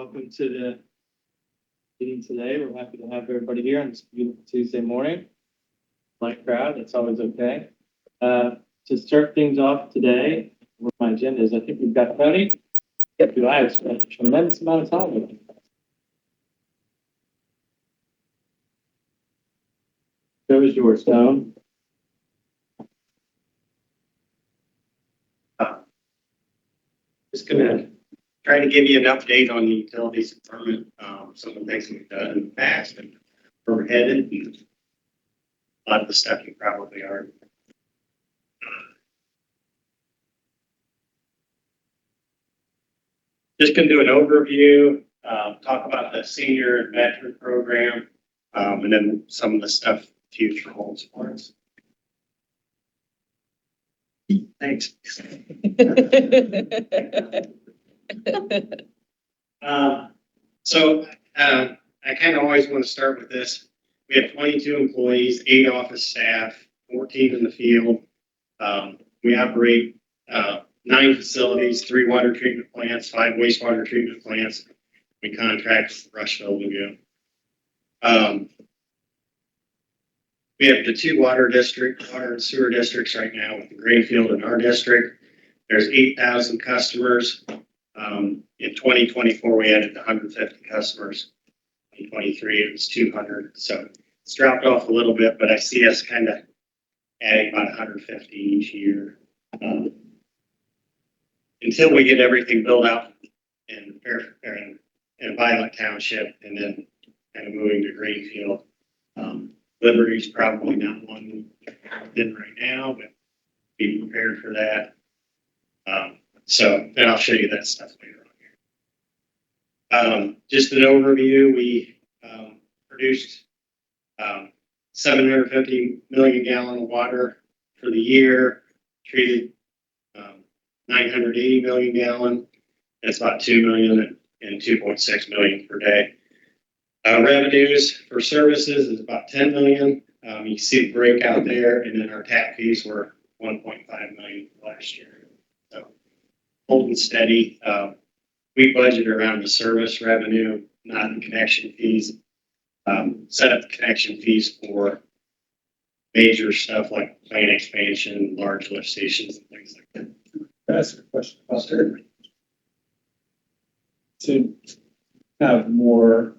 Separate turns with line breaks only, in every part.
Welcome to the meeting today. We're happy to have everybody here on this beautiful Tuesday morning. Light crowd, that's always okay. To start things off today, where my agenda is, I think we've got Tony. Yep. Who I have spent a tremendous amount of time with. So is yours, Stone.
Just gonna try to give you an update on the utilities department, some of the things we've done in the past and where we're headed. And a lot of the stuff you probably are. Just gonna do an overview, talk about the senior and veteran program, and then some of the stuff future holds for us. Thanks. I kind of always want to start with this. We have 22 employees, 8 office staff, 14 in the field. We operate 9 facilities, 3 water treatment plants, 5 wastewater treatment plants. We contract with Rushville Lagoon. We have the 2 water and sewer districts right now with the Greenfield in our district. There's 8,000 customers. In 2024, we added 150 customers. In 2023, it was 200. So it's dropped off a little bit, but I see us kind of adding about 150 each year. Until we get everything built out in Violet Township and then kind of moving to Greenfield. Liberty's probably not one in right now, but be prepared for that. So then I'll show you that stuff later on here. Just an overview, we produced 750 million gallon of water for the year, treated 980 million gallon. That's about 2 million and 2.6 million per day. Revenues for services is about 10 million. You see the breakout there, and then our tap fees were 1.5 million last year. So holding steady. We budget around the service revenue, not the connection fees. Set up the connection fees for major stuff like plant expansion, large lift stations, and things like that.
Can I ask a question about that? To have more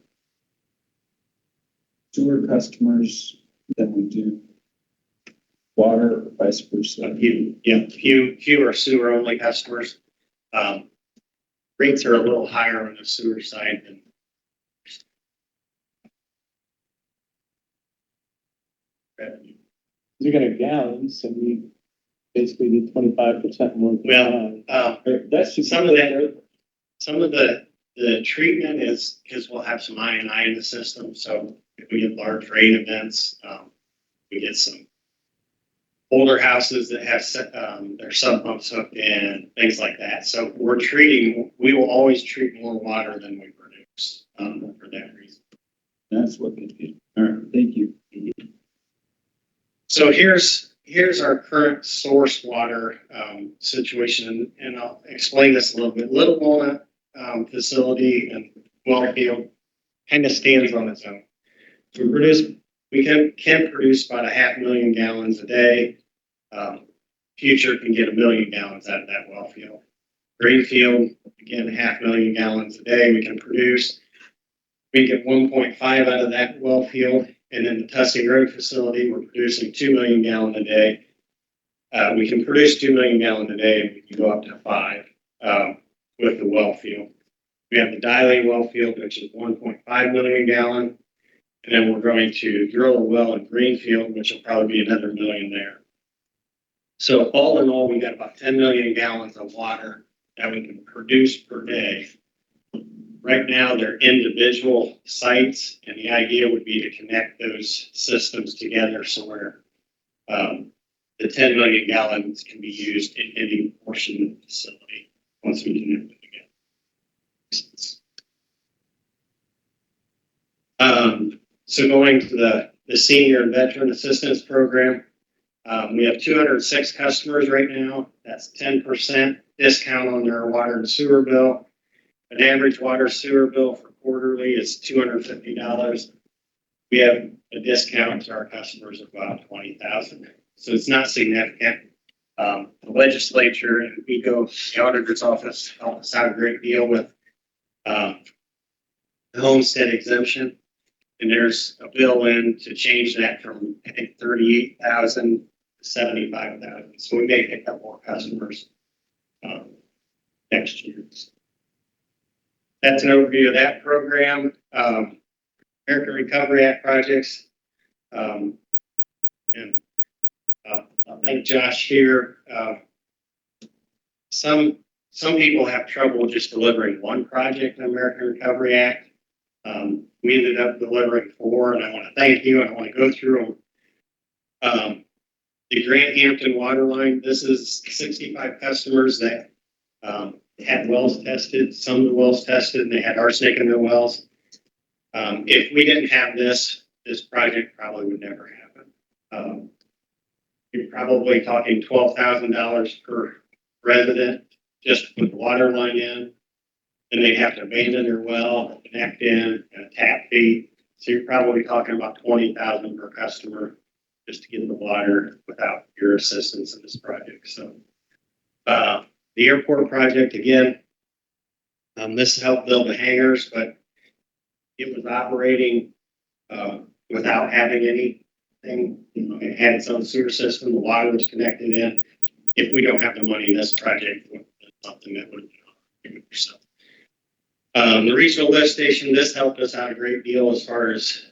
sewer customers than we do water, or vice versa.
Fewer sewer only customers. Rates are a little higher on the sewer side than.
You're going to gallons, so we basically do 25% more.
That's some of the treatment is because we'll have some I&I in the system. So if we get large rain events, we get some older houses that have their sub pumps hooked in, things like that. So we will always treat more water than we produce for that reason.
That's what they do. All right, thank you.
So here's our current source water situation, and I'll explain this a little bit. Little Walnut facility and Wellfield kind of stands on its own. We can produce about 500,000 gallons a day. Future can get 1 million gallons out of that Wellfield. Greenfield, again, 500,000 gallons a day we can produce. We get 1.5 out of that Wellfield. And then the Tussing Road facility, we're producing 2 million gallons a day. We can produce 2 million gallons a day, and we can go up to 5 with the Wellfield. We have the Diley Wellfield, which is 1.5 million gallon. And then we're going to drill a well in Greenfield, which will probably be another 1 million there. So all in all, we got about 10 million gallons of water that we can produce per day. Right now, they're individual sites, and the idea would be to connect those systems together so where the 10 million gallons can be used in any portion of the facility once we connect them together. So going to the senior and veteran assistance program, we have 206 customers right now. That's 10% discount on their water and sewer bill. an average water sewer bill for quarterly is $250. We have a discount to our customers of about $20,000. So it's not significant. The legislature and we go, the auditor's office helped us out a great deal with the homestead exemption. And there's a bill in to change that from, I think, 38,000 to 75,000. So we may pick up more customers next year. That's an overview of that program. American Recovery Act projects. And I'll thank Josh here. Some people have trouble just delivering one project in American Recovery Act. We ended up delivering 4, and I want to thank you, and I want to go through them. The Grant Hampton water line, this is 65 customers that had wells tested. Some of the wells tested, and they had arsenic in their wells. If we didn't have this project probably would never happen. You're probably talking $12,000 per resident just to put the water line in. Then they'd have to abandon their well, connect in, and a tap fee. So you're probably talking about $20,000 per customer just to get the water without your assistance in this project. So the airport project, again, this helped build the hangars, but it was operating without having anything. It had its own sewer system. The water was connected in. If we don't have the money, this project would be something that would be so. The regional lift station, this helped us out a great deal as far as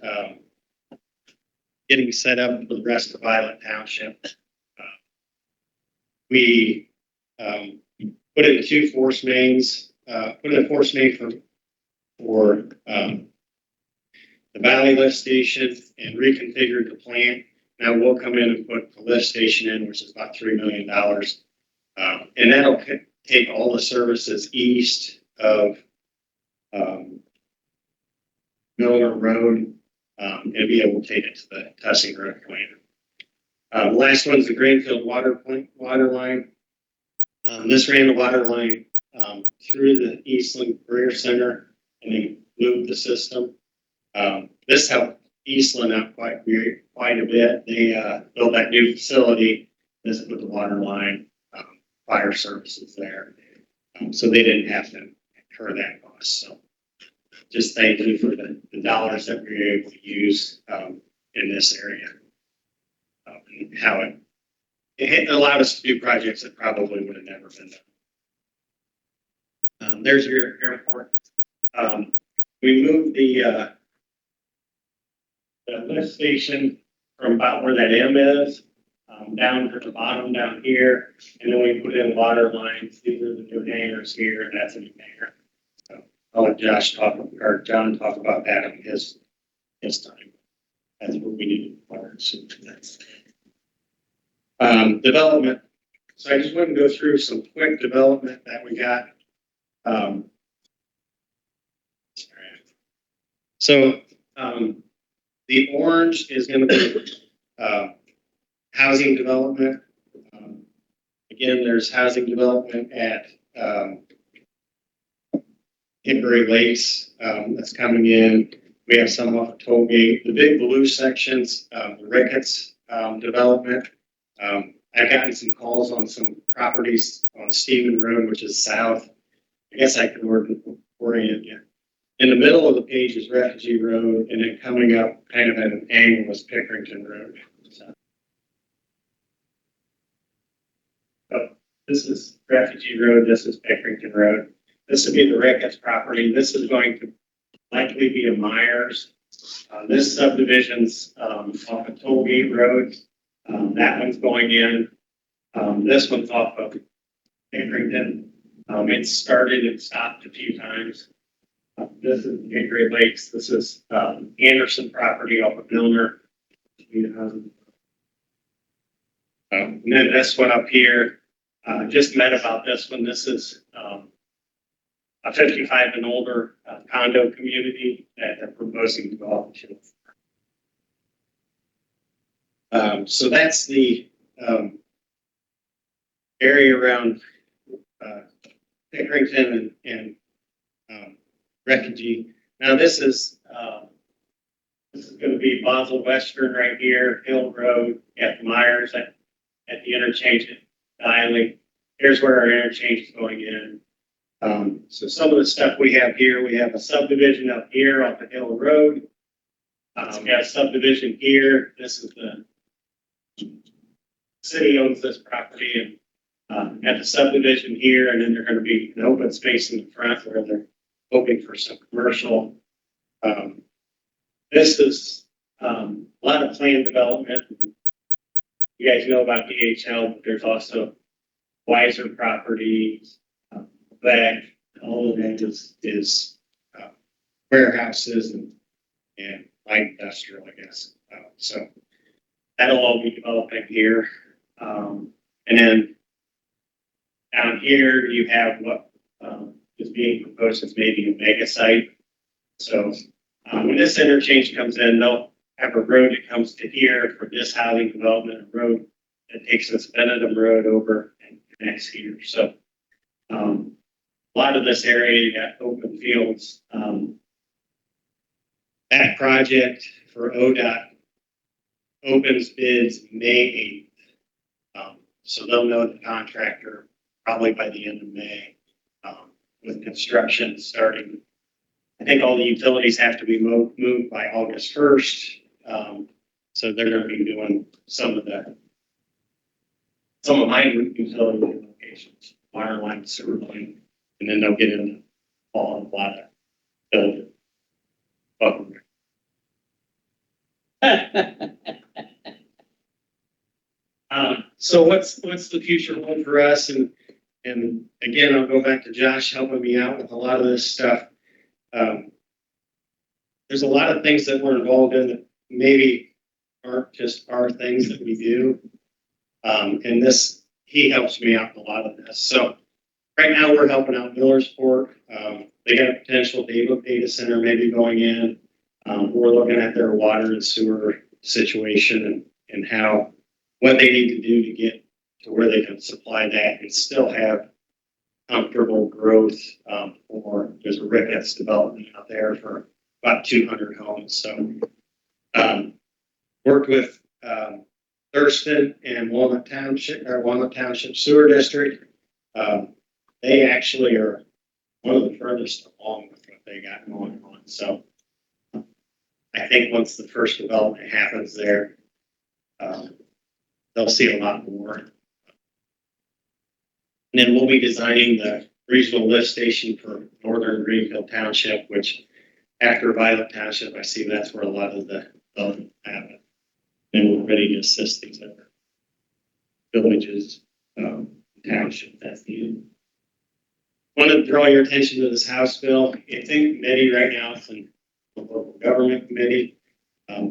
getting set up for the rest of Violet Township. We put in 2 force mains, put in a force main for the Valley lift station and reconfigured the plant. Now we'll come in and put the lift station in, which is about $3 million. And that'll take all the services east of Miller Road and be able to take it to the Tussing Road plant. The last one's the Greenfield water line. This ran the water line through the Eastland Career Center and then moved the system. This helped Eastland out quite a bit. They built that new facility. This put the water line, fire services there. So they didn't have to incur that cost. So just thank you for the dollars that we were able to use in this area. And how it allowed us to do projects that probably would have never been done. There's your airport. We moved the lift station from about where that M is down to the bottom down here, and then we put in water lines. These are the new hangars here, and that's a new hangar. So I'll let John talk about that in his time. That's what we need to development. So I just want to go through some quick development that we got. The orange is going to be housing development. Again, there's housing development at Hickory Lakes that's coming in. We have some off of Tollgate. The big blue sections, the Ricketts development. I've gotten some calls on some properties on Stemen Road, which is south. I guess I could orient you. In the middle of the page is Refugee Road, and then coming up kind of at an angle is Pickerington Road. So this is Refugee Road, this is Pickerington Road. This would be the Ricketts property. This is going to likely be a Myers. This subdivision's off of Tollgate Road. That one's going in. This one's off of Pickerington. It started and stopped a few times. This is Hickory Lakes. This is Anderson property off of Milner. And then this one up here, just met about this one. This is a 55 and older condo community that they're proposing to develop. So that's the area around Pickerington and refugee. Now this is going to be Basel Western right here, Hill Road at Myers at the interchange at Diley. Here's where our interchange is going in. So some of the stuff we have here, we have a subdivision up here off of Hill Road. We got a subdivision here. This is the city owns this property and at the subdivision here, and then they're going to be an open space in the front where they're hoping for some commercial. This is a lot of planned development. You guys know about DHL, but there's also Wiser Properties, that all of that is warehouses and light industrial, I guess. So that'll all be developing here. And then down here, you have what is being proposed as maybe a mega site. So when this interchange comes in, they'll have a road that comes to here for this housing development, a road that takes this Benedum Road over and connects here. So a lot of this area, you got open fields. That project for ODOT opens bids May 8th. So they'll know the contractor probably by the end of May, with construction starting. I think all the utilities have to be moved by August 1st. So they're going to be doing some of my utility locations, water line, sewer line, and then they'll get into all a lot of building. So what's the future hold for us? And again, I'll go back to Josh helping me out with a lot of this stuff. There's a lot of things that we're involved in that maybe aren't just our things that we do. And he helps me out in a lot of this. So right now we're helping out Millersport. They got a potential data center maybe going in. We're looking at their water and sewer situation and what they need to do to get to where they can supply that and still have comfortable growth. Or there's a Ricketts development out there for about 200 homes. So worked with Thurston and Walnut Township Sewer District. They actually are one of the furthest along with what they got going on. So I think once the first development happens there, they'll see a lot more. And then we'll be designing the regional lift station for Northern Greenfield Township, which after Violet Township, I see that's where a lot of the development happen. And we're ready to assist these other villages, township that's needed. Want to draw your attention to this House bill. It's in committee right now. It's in the local government committee. I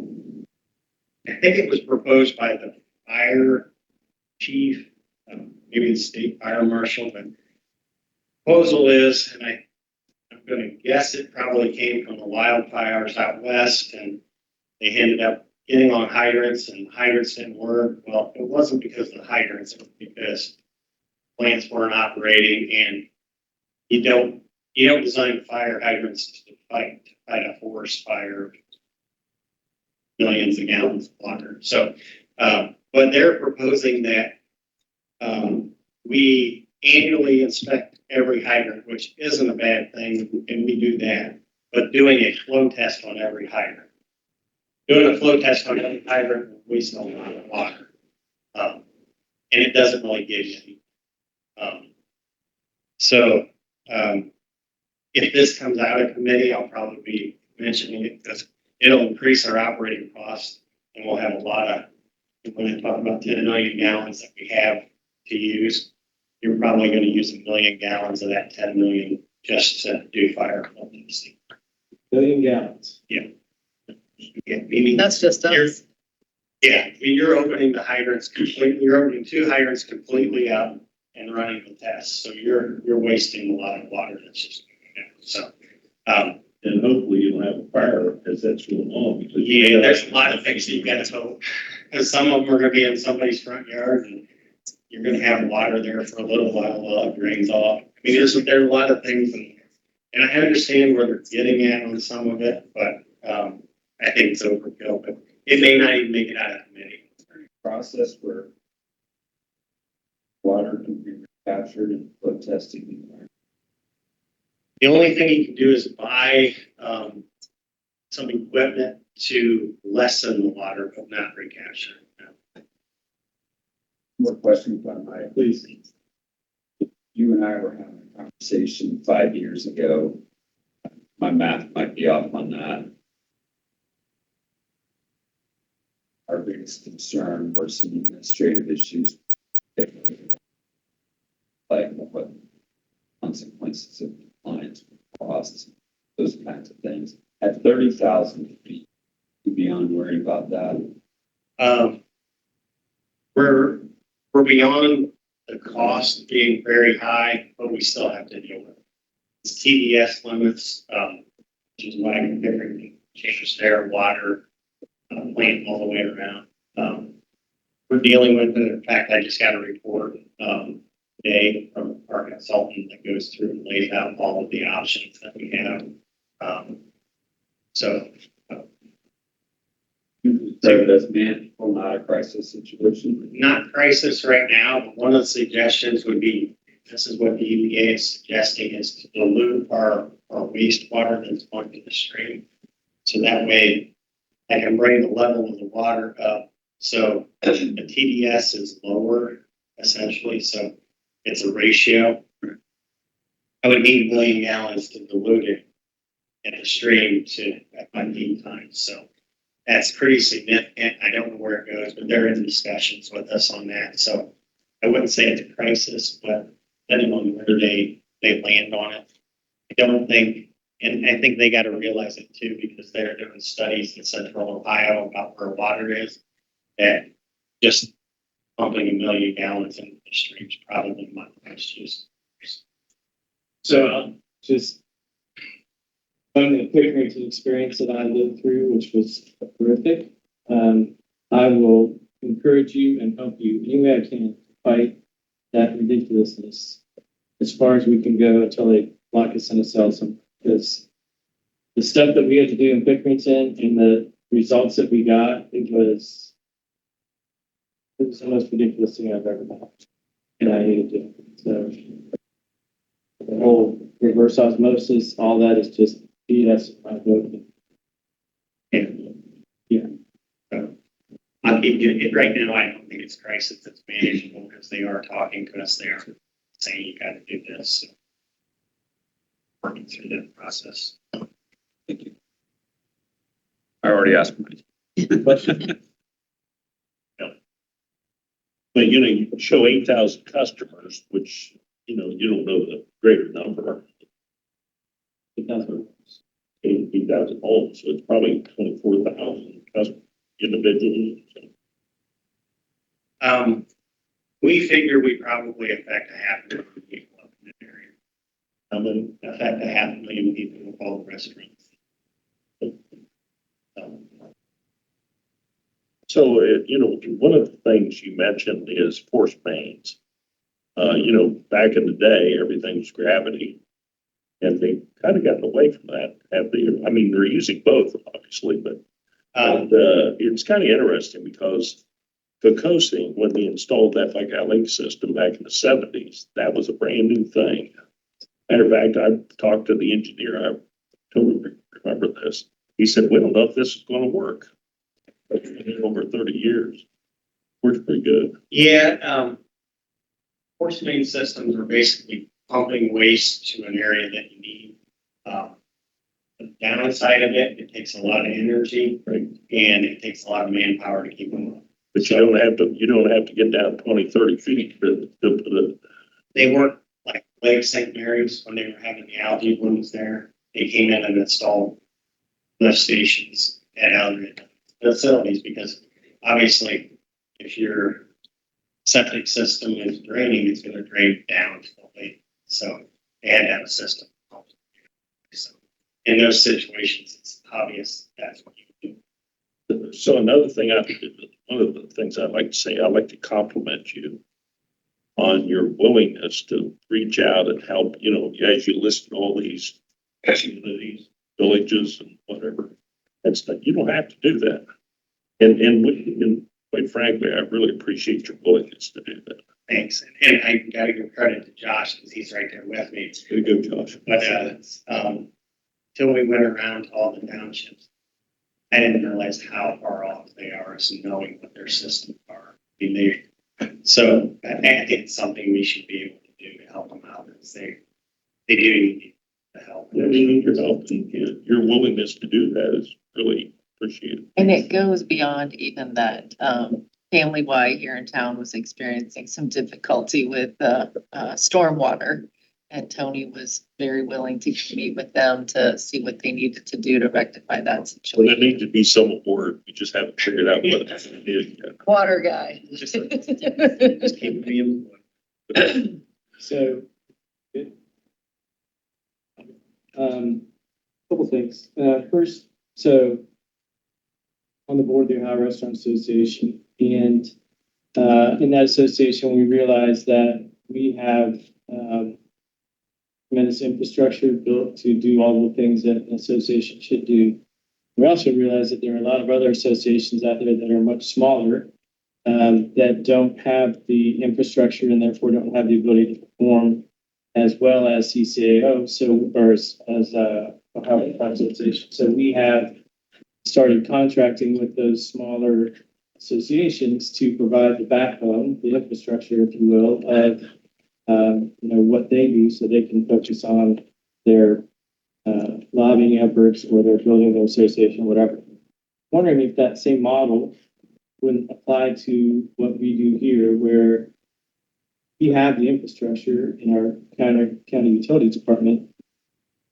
think it was proposed by the fire chief, maybe the state fire marshal, but proposal is, and I'm going to guess it probably came from the wildfires out west, and they ended up getting on hydrants, and hydrants didn't work. Well, it wasn't because of the hydrants, it was because plants weren't operating, and you don't design fire hydrants to fight a forest fire, millions of gallons of water. So, but they're proposing that we annually inspect every hydrant, which isn't a bad thing, and we do that. But doing a flow test on every hydrant, doing a flow test on every hydrant, we waste a lot of water, and it doesn't really give you any. If this comes out of committee, I'll probably be mentioning it because it'll increase our operating costs, and we'll have a lot of. When I talk about 10 million gallons that we have to use, you're probably going to use 1 million gallons of that 10 million just to do fire flow testing.
1 million gallons.
Yeah. I mean,
That's just us.
Yeah, I mean, you're opening the hydrants completely. You're opening 2 hydrants completely up and running the test, so you're wasting a lot of water. That's just so.
And hopefully you don't have a fire because that's real long. Because
Yeah, there's a lot of things that you got to hope, because some of them are going to be in somebody's front yard, and you're going to have water there for a little while it drains off. I mean, there's a lot of things, and And I understand where they're getting at on some of it, but I think it's overkill, but it may not even make it out of committee.
Process where water can be captured and flow testing.
The only thing you can do is buy some equipment to lessen the water, but not recapture.
More questions on my, please. You and I were having a conversation 5 years ago. My math might be off on that. Our biggest concern were some administrative issues. Like what consequences of compliance, costs, those kinds of things. At 30,000 feet, you'd be on worried about that.
We're beyond the cost being very high, but we still have to deal with it. It's TDS limits, which is why everything changed there, water, plant all the way around. We're dealing with it. In fact, I just got a report today from our consultant that goes through and lays out all of the options that we have. So
That's manageable, not a crisis situation.
not crisis right now, but one of the suggestions would be, this is what the EPA is suggesting, is to dilute our wastewater that's going to the stream. So that way I can bring the level of the water up. So the TDS is lower essentially. So it's a ratio. I would need 1 million gallons to dilute it in the stream to at my peak time. So that's pretty significant. I don't know where it goes, but they're in discussions with us on that. So I wouldn't say it's a crisis, but depending on where they land on it, I don't think, and I think they got to realize it too, because they're doing studies in central Ohio about where water is, that just pumping 1 million gallons into the stream is probably not the best use.
So just on the quick experience that I lived through, which was horrific, I will encourage you and help you any way I can to fight that ridiculousness as far as we can go until they lock us in a cell somewhere. Because the stuff that we had to do in Pickerington and the results that we got, it was the most ridiculous thing I've ever done. And I hated it. So the whole reverse osmosis, all that is just BS in my book.
I'll keep doing it right now. I don't think it's crisis. It's manageable because they are talking to us. They are saying you got to do this. So working through that process.
Thank you. I already asked mine.
But, you know, you show 8,000 customers, which, you know, you don't know the greater number. 8,000 homes, so it's probably 24,000 customers, individuals.
We figure we probably affect 500,000 people up in that area.
How many?
Affect 500,000 people with all the restaurants.
So, you know, one of the things you mentioned is force mains. You know, back in the day, everything was gravity. And they kind of gotten away from that. I mean, they're using both, obviously, but it's kind of interesting because Kokosing, when they installed that link system back in the 70s, that was a brand new thing. Matter of fact, I talked to the engineer. I totally remember this. He said, we don't know if this is going to work. It's been over 30 years. Works pretty good.
Yeah, force main systems are basically pumping waste to an area that you need. The downside of it, it takes a lot of energy,
Right.
And it takes a lot of manpower to keep them up.
But you don't have to get down 20, 30 feet to
They work like Lake St. Mary's when they were having the algae blooms there. They came in and installed lift stations at other facilities because obviously if your septic system is draining, it's going to drain down to the lake. So they had to have a system. So in those situations, it's obvious that's what you do.
So another thing one of the things I'd like to say, I'd like to compliment you on your willingness to reach out and help, you know, as you listed all these communities, villages and whatever. That's not, you don't have to do that. And quite frankly, I really appreciate your willingness to do that.
Thanks. And I gotta give credit to Josh because he's right there with me.
Good to go, Josh.
But, till we went around to all the townships, I didn't realize how far off they are as knowing what their systems are. I mean, so I think it's something we should be able to do to help them out because they do need the help.
Yeah, you need your help and your willingness to do that is really appreciated.
And it goes beyond even that. Family Y here in town was experiencing some difficulty with stormwater. And Tony was very willing to meet with them to see what they needed to do to rectify that
Well,
situation.
there needs to be some word. We just haven't figured out what it is yet.
Water guy.
Just keep me in the loop.
So, good. Couple things. First, so on the board of the Ohio Restaurant Association, and in that association, we realized that we have tremendous infrastructure built to do all the things that an association should do. We also realize that there are a lot of other associations out there that are much smaller that don't have the infrastructure and therefore don't have the ability to perform as well as CCAO, or as Ohio Restaurant Association. So we have started contracting with those smaller associations to provide the backbone, the infrastructure, if you will, of what they do so they can focus on their lobbying efforts or their building their association, whatever. Wondering if that same model wouldn't apply to what we do here, where we have the infrastructure in our county utilities department.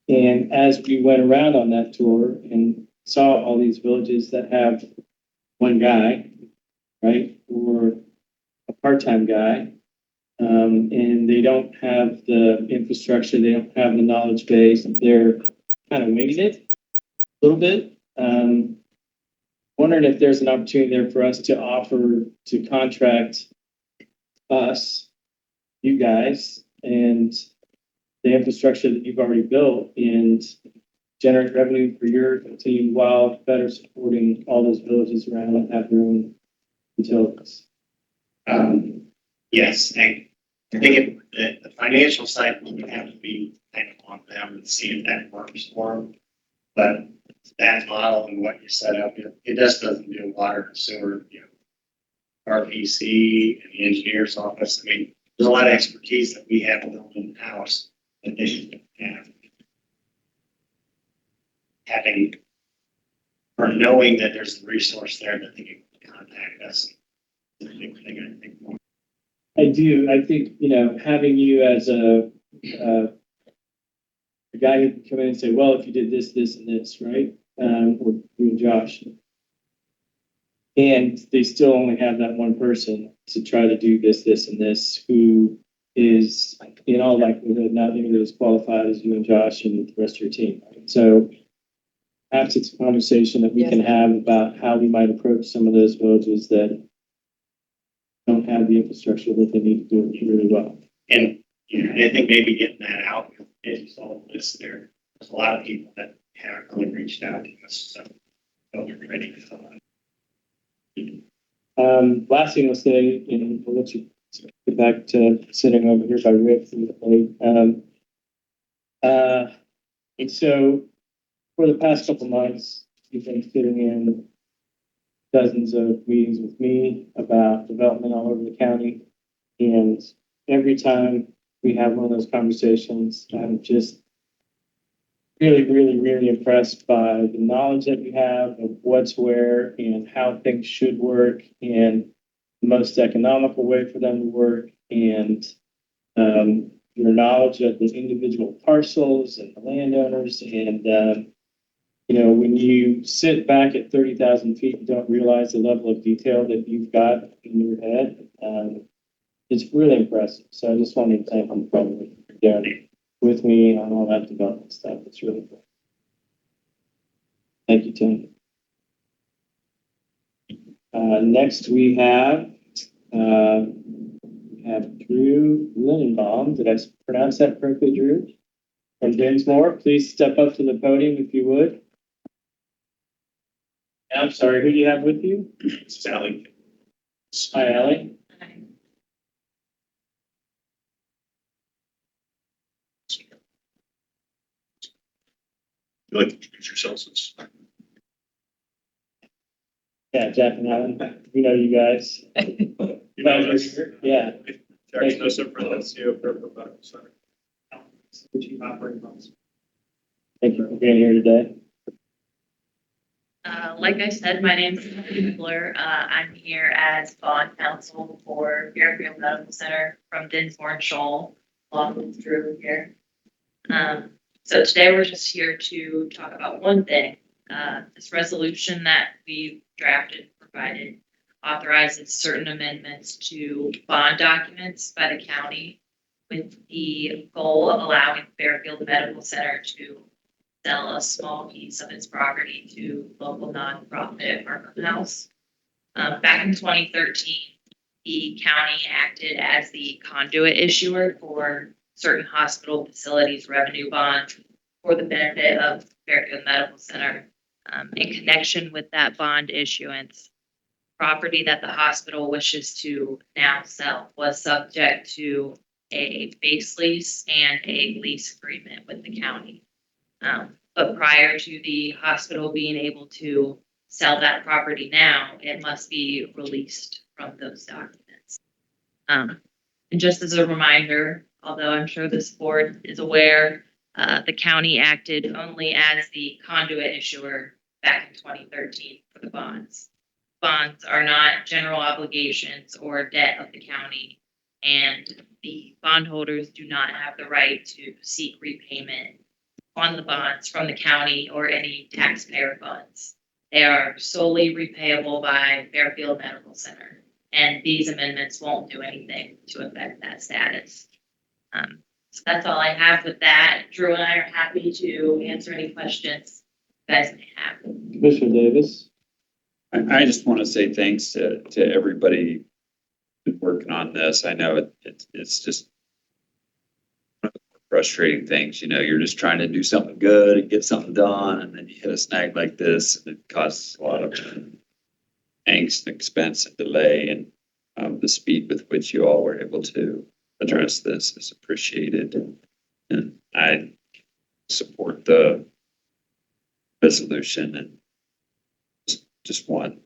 And as we went around on that tour and saw all these villages that have one guy, right, or a part-time guy, and they don't have the infrastructure, they don't have the knowledge base, they're kind of winging it a little bit. Wondering if there's an opportunity there for us to offer to contract us, you guys, and the infrastructure that you've already built and generate revenue for your team while better supporting all those villages around that have their own utilities.
Yes, I think the financial side would have to be kind of on them and see if that works for them. But that model and what you set up, it just doesn't do water and sewer, RPC and the engineer's office. I mean, there's a lot of expertise that we have built in-house that they don't have. Having or knowing that there's a resource there that they can contact us is a big thing, I think.
I do. I think, having you as a guy who can come in and say, well, if you did this, this, and this, right? Or you and Josh. And they still only have that one person to try to do this, this, and this, who is in all likelihood not nearly as qualified as you and Josh and the rest of your team. So perhaps it's a conversation that we can have about how we might approach some of those villages that don't have the infrastructure that they need to do it really well.
And I think maybe getting that out is all this there. There's a lot of people that haven't really reached out to us, so they're ready to fill out.
Last thing I'll say, we'll let you get back to sitting over here by Rick. And so for the past couple months, you've been sitting in dozens of meetings with me about development all over the county. And every time we have one of those conversations, I'm just really, really, really impressed by the knowledge that you have of what's where and how things should work and the most economical way for them to work, and your knowledge of the individual parcels and the landowners. And when you sit back at 30,000 feet and don't realize the level of detail that you've got in your head, it's really impressive. So I just wanted to thank you for doing it with me on all that development stuff. It's really cool. Thank you, Tony. Next we have Drew Linenbaum. Did I pronounce that correctly, Drew? from Dinsmore. Please step up to the podium if you would. And I'm sorry, who do you have with you?
Sally.
Hi, Allie.
You like to introduce yourselves?
Yeah, Jack and Alan. We know you guys.
You know us.
Yeah.
Jack Joseph, CEO of Fairfield County Center.
Chief Operating Officer. Thank you for being here today.
Like I said, my name is Tony Vogel. I'm here as bond counsel for Fairfield Medical Center from Dinsmore and Shoal, along with Drew here. So today we're just here to talk about one thing. This resolution that we drafted and provided authorizes certain amendments to bond documents by the county with the goal of allowing Fairfield Medical Center to sell a small piece of its property to local nonprofit Markham House. Back in 2013, the county acted as the conduit issuer for certain hospital facilities revenue bond for the benefit of Fairfield Medical Center. In connection with that bond issuance, property that the hospital wishes to now sell was subject to a base lease and a lease agreement with the county. But prior to the hospital being able to sell that property now, it must be released from those documents. And just as a reminder, although I'm sure this board is aware, the county acted only as the conduit issuer back in 2013 for the bonds. Bonds are not general obligations or debt of the county, and the bondholders do not have the right to seek repayment on the bonds from the county or any taxpayer funds. They are solely repayable by Fairfield Medical Center, and these amendments won't do anything to affect that status. So that's all I have with that. Drew and I are happy to answer any questions you guys may have.
Commissioner Davis.
I just want to say thanks to everybody who's working on this. I know it's just one of the frustrating things, you're just trying to do something good and get something done, and then you hit a snag like this, and it causes a lot of angst and expense and delay, and the speed with which you all were able to address this is appreciated. And I support the resolution and just want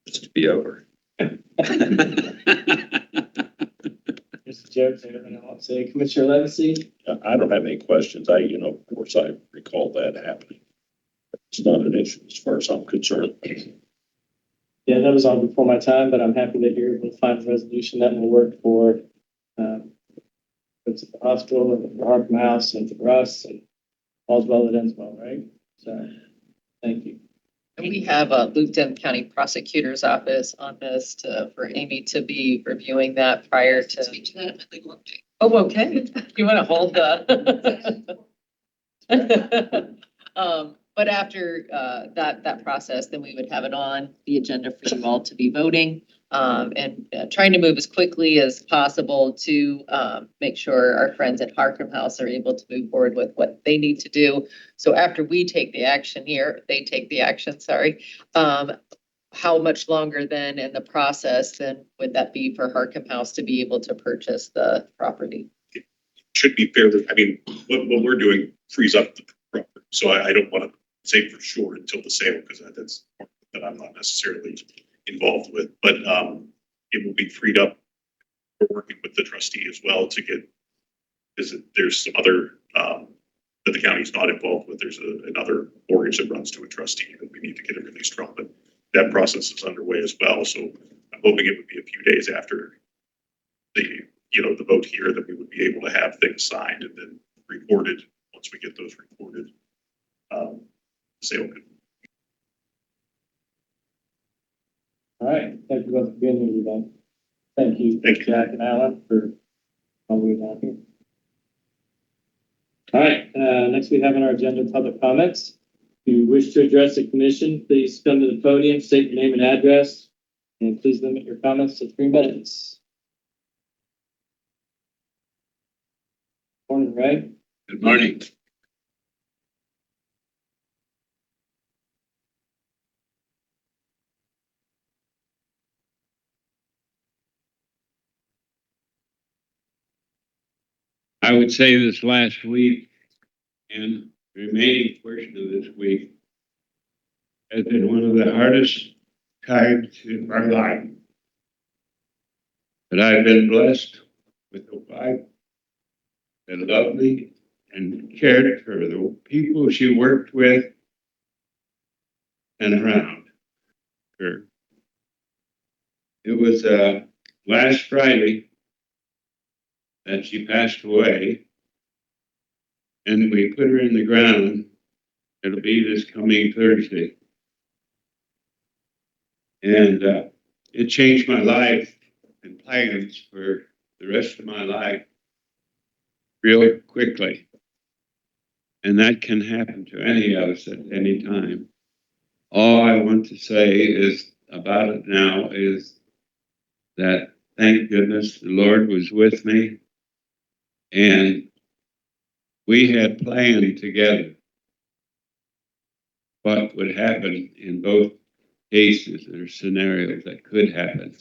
this to be over.
Mr. Jones, anything I want to say? Commissioner Legacy?
I don't have any questions. Of course, I recall that happening. It's not an issue as far as I'm concerned.
Yeah, that was on before my time, but I'm happy that you're able to find a resolution that will work for the hospital and for Markham House and for us, and all's well that ends well, right? So, thank you.
And we have a Lieutenant County Prosecutor's Office on this for Amy to be reviewing that prior to. Speak to that in my legal update. Oh, okay. You want to hold the. But after that process, then we would have it on the agenda for you all to be voting and trying to move as quickly as possible to make sure our friends at Markham House are able to move forward with what they need to do. So after we take the action here, they take the action, sorry. How much longer then in the process then would that be for Markham House to be able to purchase the property?
Should be fairly, what we're doing frees up the property. So I don't want to say for sure until the sale, because that's that I'm not necessarily involved with, but it will be freed up. We're working with the trustee as well to get, there's some other that the county's not involved with. There's another mortgage that runs to a trustee that we need to get it released from, but that process is underway as well. So I'm hoping it would be a few days after the vote here that we would be able to have things signed and then recorded. Once we get those recorded, sale could.
All right, thank you both for being here today. Thank you,
Thank you.
Jack and Alan, for all we have here. All right, next we have on our agenda public comments. If you wish to address the commission, please come to the podium, state your name and address, and please limit your comments to 3 minutes. Morning, Ray.
Good morning. I would say this last week and the remaining portion of this week has been one of the hardest times in my life. But I've been blessed with a wife that loved me and cared for the people she worked with and around her. It was last Friday that she passed away, and we put her in the ground. It'll be this coming Thursday. And it changed my life and plans for the rest of my life real quickly. And that can happen to any of us at any time. All I want to say is about it now is that thank goodness the Lord was with me, and we had planned together what would happen in both cases or scenarios that could happen.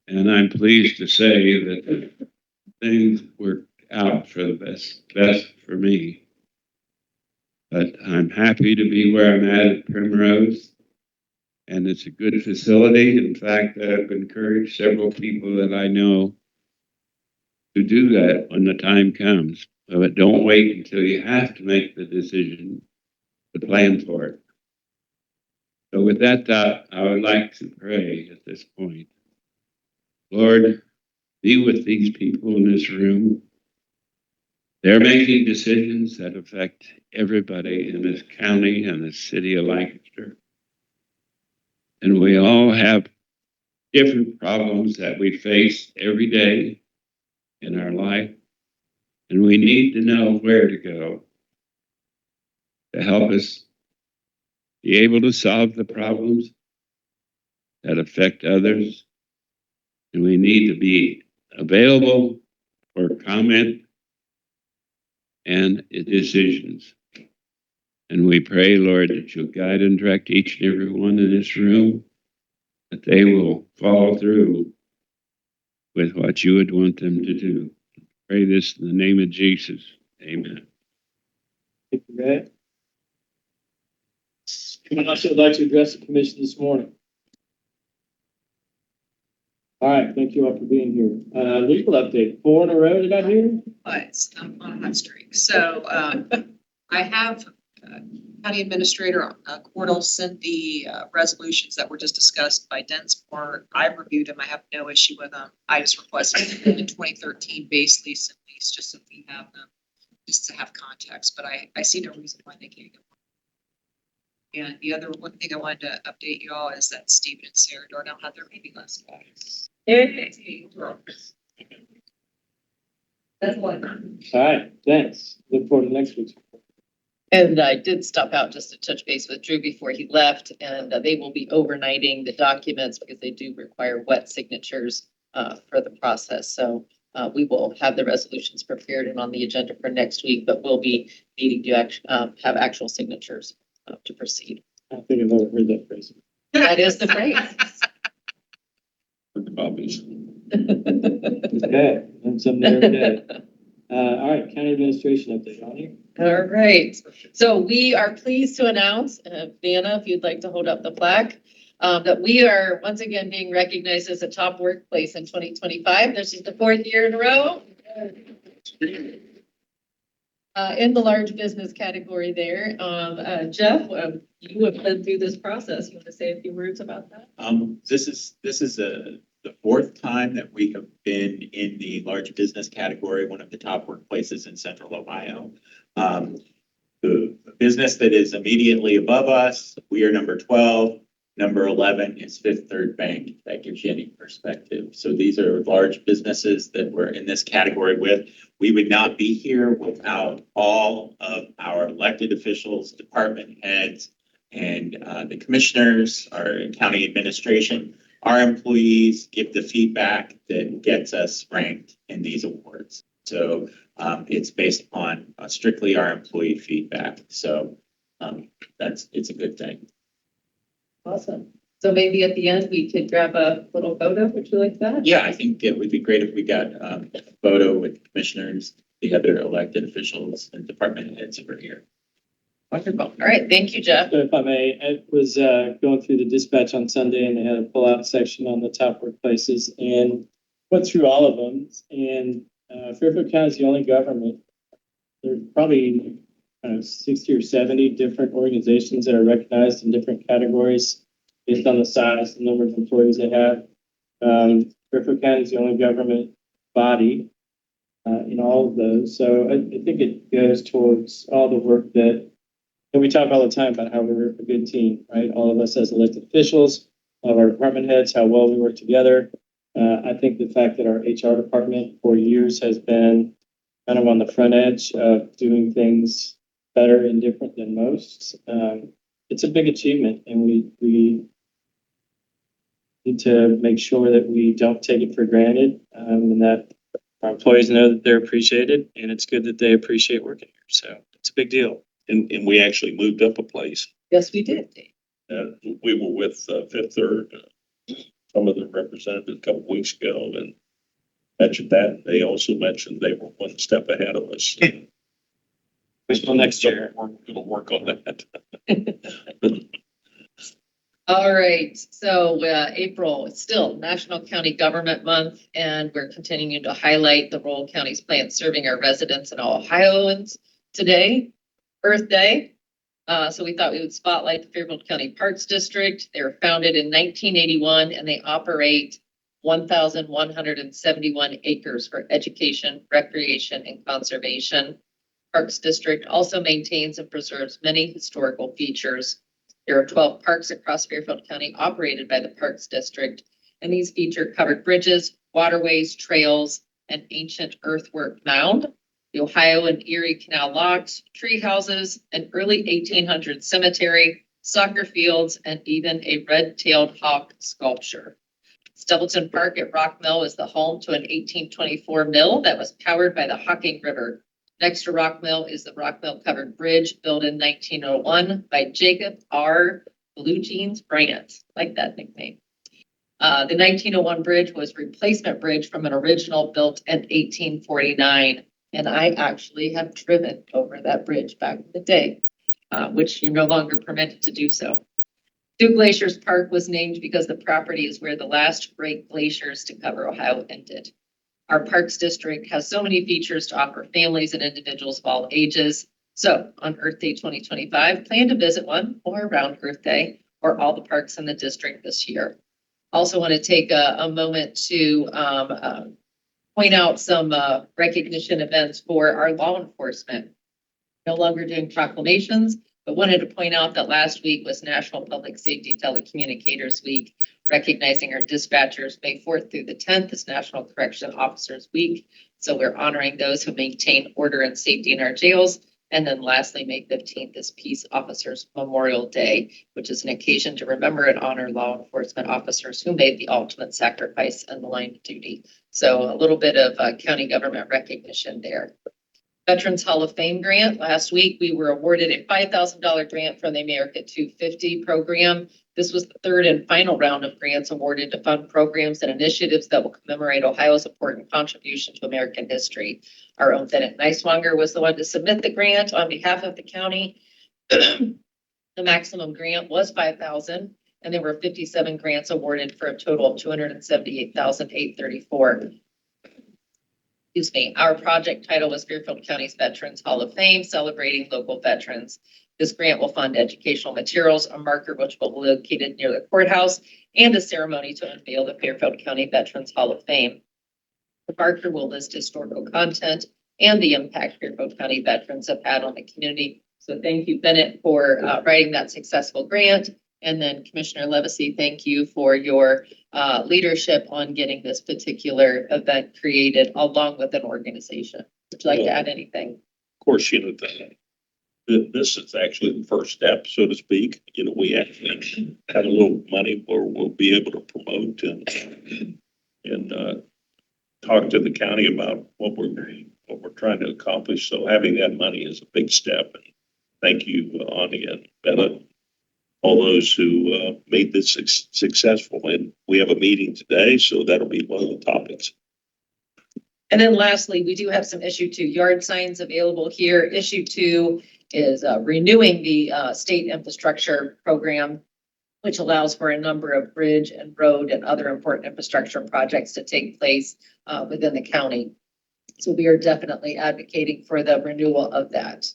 And I'm pleased to say that things worked out for the best for me. But I'm happy to be where I'm at Primrose, and it's a good facility. In fact, I've encouraged several people that I know to do that when the time comes. But don't wait until you have to make the decision to plan for it. So with that thought, I would like to pray at this point. Lord, be with these people in this room. They're making decisions that affect everybody in this county and the city of Lancaster. And we all have different problems that we face every day in our life. And we need to know where to go to help us be able to solve the problems that affect others. And we need to be available for comment and decisions. And we pray, Lord, that you'll guide and direct each and every one in this room, that they will follow through with what you would want them to do. Pray this in the name of Jesus. Amen.
Thank you, Ray. Anyone else would like to address the commission this morning? All right, thank you all for being here. Legal update, 4 in a row, did I hear?
But I'm on a hot streak. So I have County Administrator Cordell sent the resolutions that were just discussed by Dinsmore. I've reviewed them. I have no issue with them. I just requested the 2013 base lease and lease just so we have them, just to have context. But I see no reason why they can't get one. And the other one thing I wanted to update you all is that Stemen and Sarah Darnell had their baby last night. That's one.
All right, thanks. Look forward to next week's.
And I did stop out just to touch base with Drew before he left, and they will be overnighting the documents because they do require wet signatures for the process. So we will have the resolutions prepared and on the agenda for next week, but we'll be needing to have actual signatures to proceed.
I don't think I've ever heard that phrase.
That is the phrase.
Okay, and some there today. All right, county administration update on you.
All right, so we are pleased to announce, Vanna, if you'd like to hold up the plaque, that we are once again being recognized as a top workplace in 2025. This is the 4th year in a row. In the large business category there. Jeff, you have been through this process. You want to say a few words about that?
This is the 4th time that we have been in the large business category, one of the top workplaces in Central Ohio. The business that is immediately above us, we are number 12. Number 11 is Fifth Third Bank. If that gives you any perspective. So these are large businesses that we're in this category with. We would not be here without all of our elected officials, department heads, and the commissioners, our county administration. Our employees give the feedback that gets us ranked in these awards. So it's based upon strictly our employee feedback. So it's a good thing.
Awesome. So maybe at the end, we could grab a little photo. Would you like that?
Yeah, I think it would be great if we got a photo with commissioners, the other elected officials and department heads over here.
Wonderful. All right. Thank you, Jeff.
So if I may, I was going through the dispatch on Sunday and they had a pull-out section on the top workplaces and went through all of them. And Fairfield County is the only government. There's probably 60 or 70 different organizations that are recognized in different categories based on the size, the number of employees they have. Fairfield County is the only government body in all of those. So I think it goes towards all the work that we talk all the time about how we're a good team, right? All of us as elected officials, all of our department heads, how well we work together. I think the fact that our HR department for years has been kind of on the front edge of doing things better and different than most. It's a big achievement, and we need to make sure that we don't take it for granted, and that our employees know that they're appreciated, and it's good that they appreciate working here. So it's a big deal.
And we actually moved up a place.
Yes, we did.
We were with Fifth Third, some of the representatives a couple weeks ago, and mentioned that. They also mentioned they were one step ahead of us.
Wishful next year.
We'll work on that.
All right. So April, it's still National County Government Month, and we're continuing to highlight the role counties play in serving our residents and all Ohioans today. Earth Day. So we thought we would spotlight the Fairfield County Parks District. They were founded in 1981 and they operate 1,171 acres for education, recreation, and conservation. Parks District also maintains and preserves many historical features. There are 12 parks across Fairfield County operated by the Parks District, and these feature covered bridges, waterways, trails, an ancient earthwork mound, the Ohio and Erie Canal locks, tree houses, an early 1800s cemetery, soccer fields, and even a red-tailed hawk sculpture. Stubbleton Park at Rock Mill is the home to an 1824 mill that was powered by the Hocking River. Next to Rock Mill is the Rock Mill Covered Bridge, built in 1901 by Jacob R. Blue Jeans Bryant. Like that nickname. The 1901 bridge was replacement bridge from an original built in 1849. And I actually have driven over that bridge back in the day, which you're no longer permitted to do so. Two Glaciers Park was named because the property is where the last great glaciers to cover Ohio ended. Our Parks District has so many features to offer families and individuals of all ages. So on Earth Day 2025, plan to visit one or around Earth Day or all the parks in the district this year. Also want to take a moment to point out some recognition events for our law enforcement. No longer doing proclamations, but wanted to point out that last week was National Public Safety Telecommunicators Week, recognizing our dispatchers. May 4th through the 10th is National Correction Officers Week. So we're honoring those who maintain order and safety in our jails. And then lastly, May 15th is Peace Officers Memorial Day, which is an occasion to remember and honor law enforcement officers who made the ultimate sacrifice in the line of duty. So a little bit of county government recognition there. Veterans Hall of Fame grant. Last week, we were awarded a $5,000 grant from the America 250 program. This was the third and final round of grants awarded to fund programs and initiatives that will commemorate Ohio's important contribution to American history. Our own Bennett Neiswanger was the one to submit the grant on behalf of the county. The maximum grant was $5,000, and there were 57 grants awarded for a total of $278,834. Excuse me. Our project title was Fairfield County's Veterans Hall of Fame, celebrating local veterans. This grant will fund educational materials, a marker which will be located near the courthouse, and a ceremony to unveil the Fairfield County Veterans Hall of Fame. The marker will list historical content and the impact Fairfield County veterans have had on the community. So thank you, Bennett, for writing that successful grant. And then Commissioner Levesey, thank you for your leadership on getting this particular event created along with an organization. Would you like to add anything?
Of course, this is actually the first step, so to speak. We actually have a little money where we'll be able to promote and talked to the county about what we're trying to accomplish. So having that money is a big step. And thank you, Ani and Bella, all those who made this successful. And we have a meeting today, so that'll be one of the topics.
And then lastly, we do have some issue 2 yard signs available here. Issue 2 is renewing the state infrastructure program, which allows for a number of bridge and road and other important infrastructure projects to take place within the county. So we are definitely advocating for the renewal of that.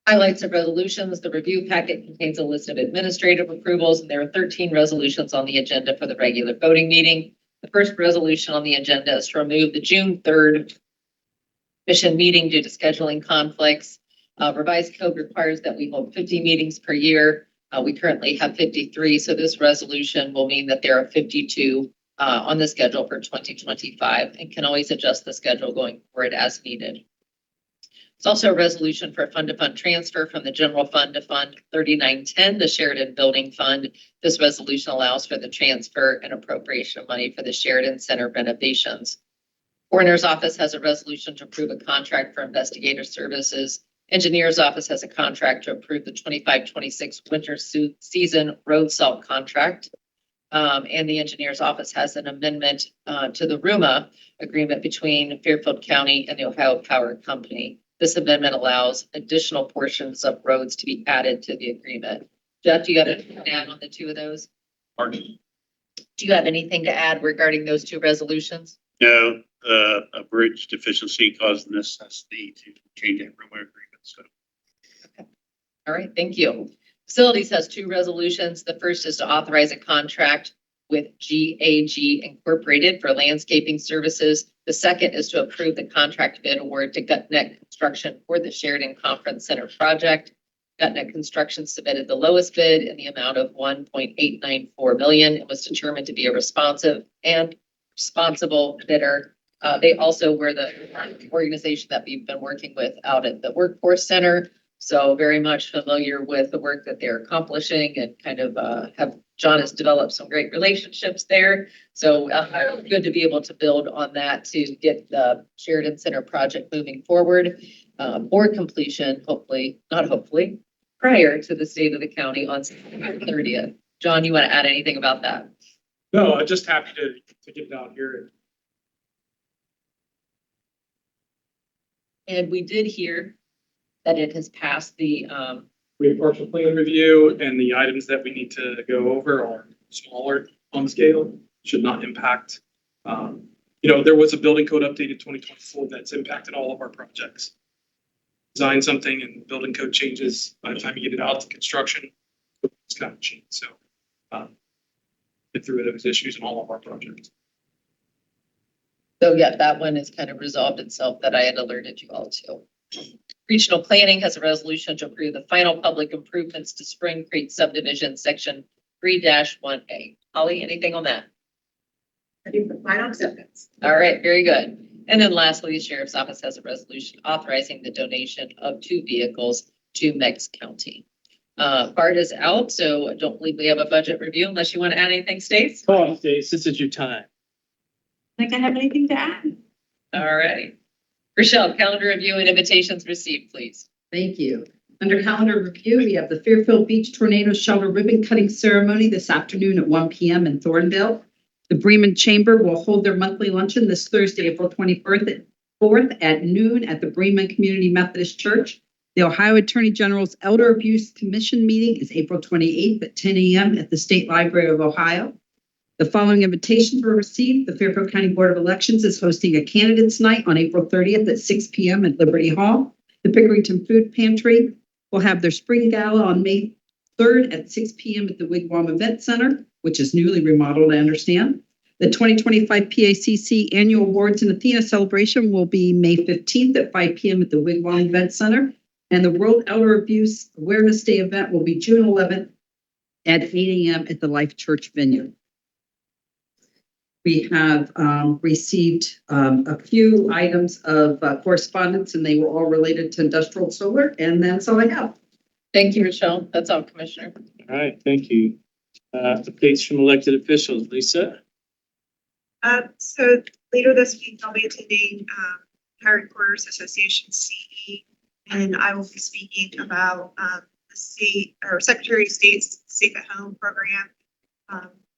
Highlights of resolutions. The review packet contains a list of administrative approvals, and there are 13 resolutions on the agenda for the regular voting meeting. The first resolution on the agenda is to remove the June 3rd commission meeting due to scheduling conflicts. Revised code requires that we hold 50 meetings per year. We currently have 53, so this resolution will mean that there are 52 on the schedule for 2025 and can always adjust the schedule going forward as needed. It's also a resolution for a fund-to-fund transfer from the general fund to Fund 3910, the Sheridan Building Fund. This resolution allows for the transfer and appropriation of money for the Sheridan Center renovations. Coroner's Office has a resolution to approve a contract for investigator services. Engineer's Office has a contract to approve the 25-26 winter season road salt contract. And the Engineer's Office has an amendment to the RUMA agreement between Fairfield County and the Ohio Power Company. This amendment allows additional portions of roads to be added to the agreement. Jeff, do you have anything to add on the 2 of those?
Pardon?
Do you have anything to add regarding those 2 resolutions?
No, a bridge deficiency caused the necessity to change that railway agreement, so.
Okay. All right, thank you. Facilities has 2 resolutions. The first is to authorize a contract with GAG Incorporated for landscaping services. The second is to approve the contract bid award to Gutneck Construction for the Sheridan Conference Center project. Gutneck Construction submitted the lowest bid in the amount of $1.894 million. It was determined to be a responsive and responsible bidder. They also were the organization that we've been working with out at the Workforce Center. So very much familiar with the work that they're accomplishing and kind of John has developed some great relationships there. So good to be able to build on that to get the Sheridan Center project moving forward or completion, prior to the state of the county on September 30th. John, you want to add anything about that?
No, I'm just happy to get it out here.
And we did hear that it has passed the
We have partial plan review, and the items that we need to go over are smaller on scale, should not impact. There was a building code update in 2024 that's impacted all of our projects. Design something and building code changes by the time you get it out to construction, it's kind of changed. So get through those issues in all of our projects.
So yeah, that one has kind of resolved itself that I had alerted you all to. Regional Planning has a resolution to approve the final public improvements to Spring Creek subdivision section 3-1A. Holly, anything on that?
Ready for final acceptance.
All right, very good. And then lastly, the Sheriff's Office has a resolution authorizing the donation of 2 vehicles to Meigs County. Bart is out, so I don't believe we have a budget review unless you want to add anything, Stace.
Come on, Stace, this is your time.
I think I have anything to add.
All right. Rochelle, calendar review and invitations received, please.
Thank you. Under calendar review, we have the Fairfield Beach Tornado Shelter ribbon cutting ceremony this afternoon at 1 p.m. in Thornville. The Bremen Chamber will hold their monthly luncheon this Thursday, April 24th at noon at the Bremen Community Methodist Church. The Ohio Attorney General's Elder Abuse Commission meeting is April 28th at 10 a.m. at the State Library of Ohio. The following invitations were received. The Fairfield County Board of Elections is hosting a candidates night on April 30th at 6 p.m. at Liberty Hall. The Pickerington Food Pantry will have their spring gala on May 3rd at 6 p.m. at the Wigwam Event Center, which is newly remodeled, I understand. The 2025 PACC Annual Awards and Athena celebration will be May 15th at 5 p.m. at the Wigwam Event Center. And the World Elder Abuse Awareness Day event will be June 11th at 8 a.m. at the Life Church Vineyard. We have received a few items of correspondence, and they were all related to industrial solar, and that's all I have.
Thank you, Rochelle. That's all, Commissioner.
All right, thank you. Updates from elected officials, Lisa?
So Later this week, I'll be attending High Recorders Association CE, and I will be speaking about the state or Secretary of State's Safe at Home program.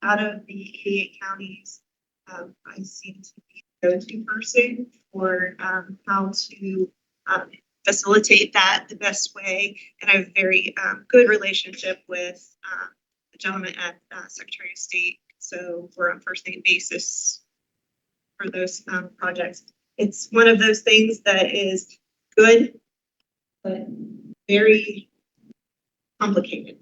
Out of the 88 counties, I seem to be the go-to person for how to facilitate that the best way. And I have a very good relationship with the gentleman at Secretary of State. So we're on first name basis for those projects. It's one of those things that is good, but very complicated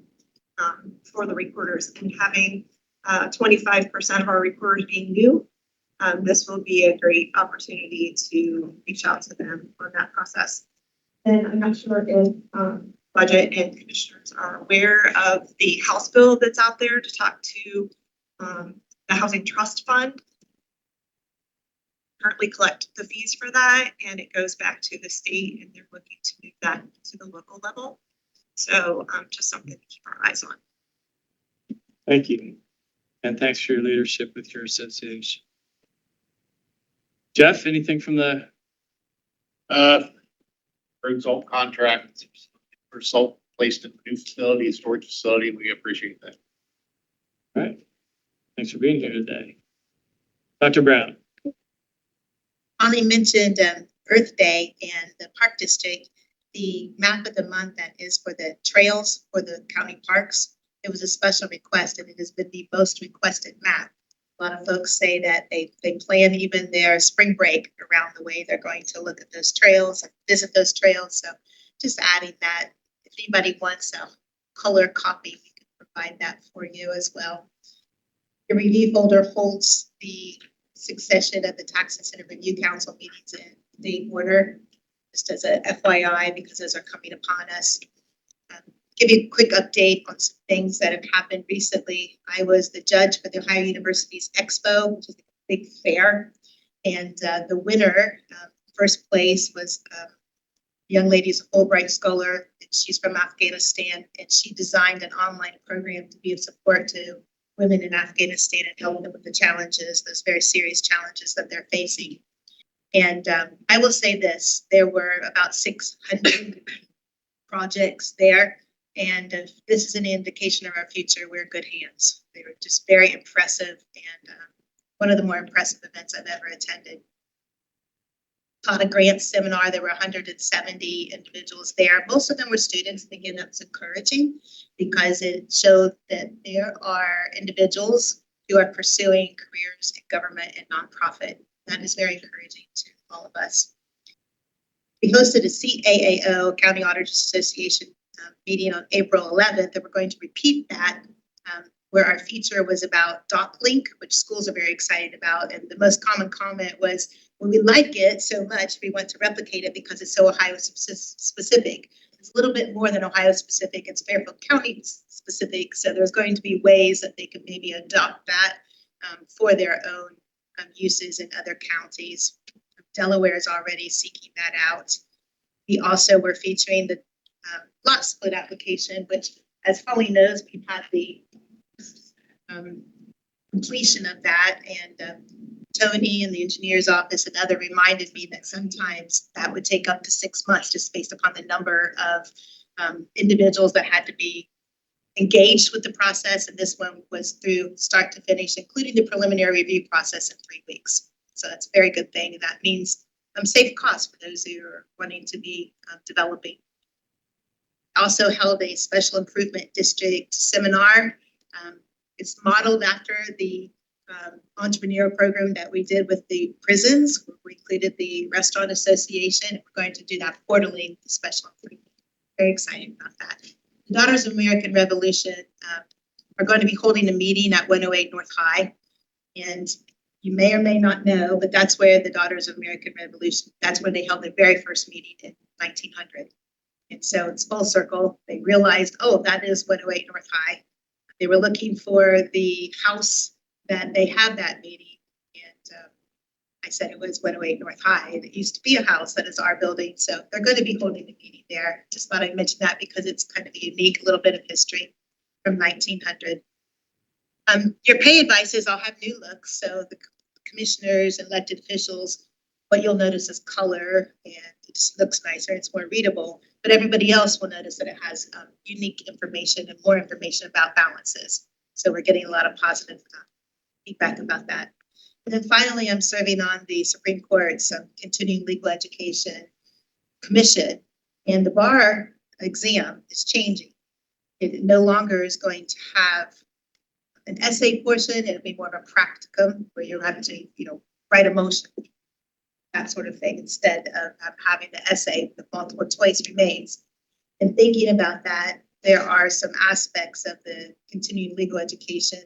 for the recorders, and having 25% of our recorders being new, this will be a great opportunity to reach out to them on that process. And I'm not sure if budget and commissioners are aware of the House bill that's out there to talk to the Housing Trust Fund. Currently collect the fees for that, and it goes back to the state, and they're looking to move that to the local level. So just something to keep our eyes on.
Thank you. And thanks for your leadership with your association. Jeff, anything from the?
For salt contract for salt placed in a new facility, storage facility, we appreciate that.
All right. Thanks for being here today. Dr. Brown.
Holly mentioned Earth Day and the Park District. The map of the month that is for the trails for the county parks. It was a special request, and it has been the most requested map. A lot of folks say that they plan even their spring break around the way they're going to look at those trails and visit those trails. So just adding that, if anybody wants a color copy, we can provide that for you as well. Your review folder holds the succession of the Tax Incentive Review Council meetings in date order, just as a FYI, because those are coming upon us. Give you a quick update on some things that have happened recently. I was the judge for the Ohio University's Expo, which is a big fair, and the winner, first place, was a young lady who's a Fulbright scholar. She's from Afghanistan, and she designed an online program to be of support to women in Afghanistan and help them with the challenges, those very serious challenges that they're facing. And I will say this, there were about 600 projects there. And if this is an indication of our future, we're in good hands. They were just very impressive, and one of the more impressive events I've ever attended. Taught a grant seminar. There were 170 individuals there. Most of them were students. And again, that's encouraging because it showed that there are individuals who are pursuing careers in government and nonprofit. That is very encouraging to all of us. We hosted a CAAO, County Auditors Association, meeting on April 11th, and we're going to repeat that, where our feature was about DocLink, which schools are very excited about. And the most common comment was, well, we like it so much, we want to replicate it because it's so Ohio specific. It's a little bit more than Ohio specific, it's Fairfield County specific. So there's going to be ways that they could maybe adopt that for their own uses in other counties. Delaware is already seeking that out. We also were featuring the lot split application, which, as Holly knows, we've had the completion of that, and Tony and the engineer's office and other reminded me that sometimes that would take up to 6 months just based upon the number of individuals that had to be engaged with the process, and this one was through start to finish, including the preliminary review process in 3 weeks. So that's a very good thing, and that means safe costs for those who are wanting to be developing. Also held a special improvement district seminar. It's modeled after the entrepreneurial program that we did with the prisons. We included the Restaurant Association. We're going to do that quarterly, the special improvement. Very excited about that. The Daughters of American Revolution are going to be holding a meeting at 108 North High. And you may or may not know, but that's where the Daughters of American Revolution, that's where they held their very first meeting in 1900. And so it's full circle. They realized, oh, that is 108 North High. They were looking for the house that they had that meeting. And I said it was 108 North High. And it used to be a house that is our building. So they're going to be holding a meeting there. Just thought I'd mention that because it's kind of a unique little bit of history from 1900. Your pay advices all have new looks. So the commissioners and elected officials, what you'll notice is color, and it just looks nicer. It's more readable. But everybody else will notice that it has unique information and more information about balances. So we're getting a lot of positive feedback about that. And then finally, I'm serving on the Supreme Court's Continuing Legal Education Commission, and the bar exam is changing. It no longer is going to have an essay portion. It'll be more of a practicum where you have to, write a motion, that sort of thing, instead of having the essay, the multiple choice remains. And thinking about that, there are some aspects of the continuing legal education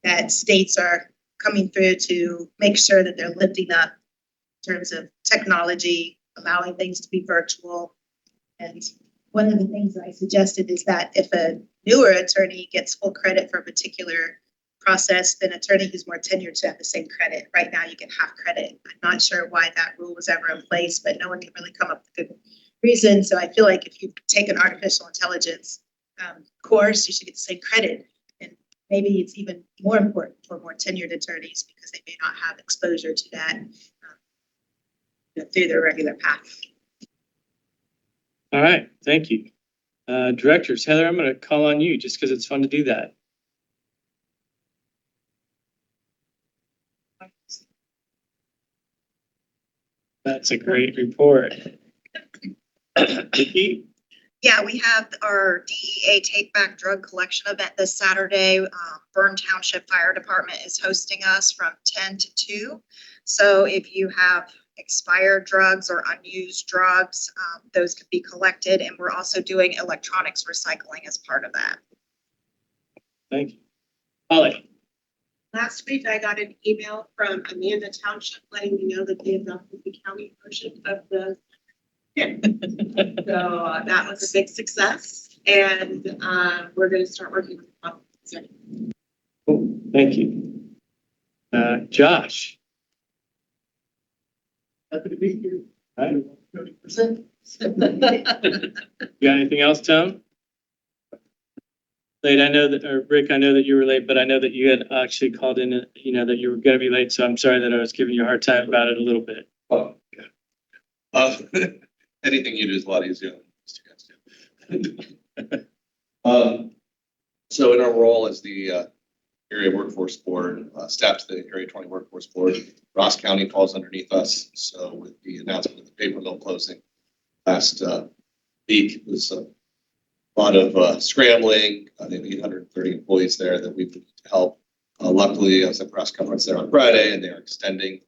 that states are coming through to make sure that they're lifting up in terms of technology, allowing things to be virtual. And one of the things that I suggested is that if a newer attorney gets full credit for a particular process, then an attorney who's more tenured should have the same credit. Right now, you get half credit. I'm not sure why that rule was ever in place, but no one can really come up with a good reason. So I feel like if you take an artificial intelligence course, you should get the same credit. And maybe it's even more important for more tenured attorneys because they may not have exposure to that through their regular path.
All right, thank you. Directors, Heather, I'm going to call on you just because it's fun to do that. That's a great report. Vicki?
Yeah, we have our DEA Take Back Drug Collection event this Saturday. Bern Township Fire Department is hosting us from 10 to 2. So if you have expired drugs or unused drugs, those could be collected. And we're also doing electronics recycling as part of that.
Thank you. Holly?
Last week, I got an email from Amanda Township letting me know that they adopted the county version of the. So that was a big success, and we're going to start working with them.
Cool. Thank you. Josh?
Happy to be here.
All right.
30%.
You got anything else, Tom? Late, I know that, or Rick, I know that you were late, but I know that you had actually called in, that you were going to be late. So I'm sorry that I was giving you a hard time about it a little bit.
Oh, yeah. Anything you do is a lot easier than most you guys do. So in our role as the area workforce board, staff to the area 20 workforce board, Ross County falls underneath us. So with the announcement of the paper mill closing last week, it was a lot of scrambling. I think 830 employees there that we've needed to help. Luckily, I was at press conference there on Friday, and they are extending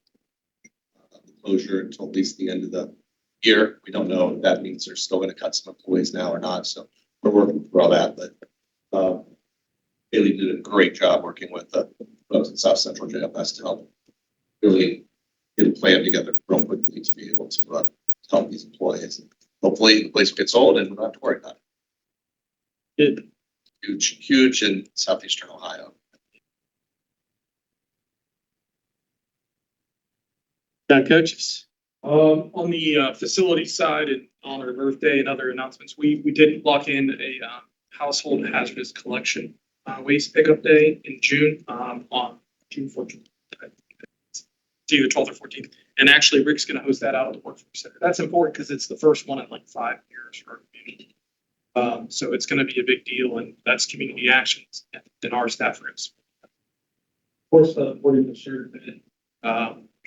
the closure until at least the end of the year. We don't know if that means they're still going to cut some employees now or not. So we're working through all that. But Haley did a great job working with the folks at South Central JFS to help really get a plan together real quickly to be able to help these employees. Hopefully the place will get sold and we don't have to worry about it.
Good.
Huge in southeastern Ohio.
John Coaches?
On the facility side and on our birthday and other announcements, we did lock in a household hazardous collection waste pickup day in June on June 14th. It's either 12th or 14th. And actually, Rick's going to host that out at the Workforce Center. That's important because it's the first one in like 5 years for our community. So it's going to be a big deal, and that's community actions in our staff rooms. Of course, the board even shared that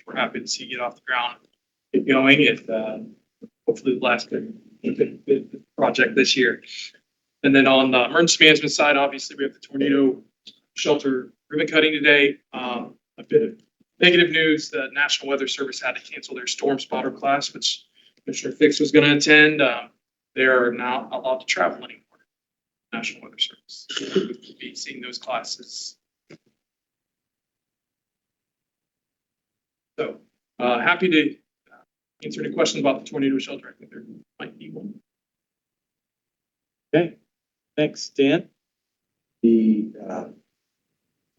we're happy to see you get off the ground, get going. It hopefully the last big project this year. And then on the emergency management side, obviously we have the tornado shelter ribbon cutting today. A bit of negative news: the National Weather Service had to cancel their storm spotter class, which Commissioner Fix was going to attend. They are not allowed to travel anymore. National Weather Service. We'll be seeing those classes. So happy to answer any questions about the tornado shelter. I think there might be one.
Okay, thanks, Dan.
The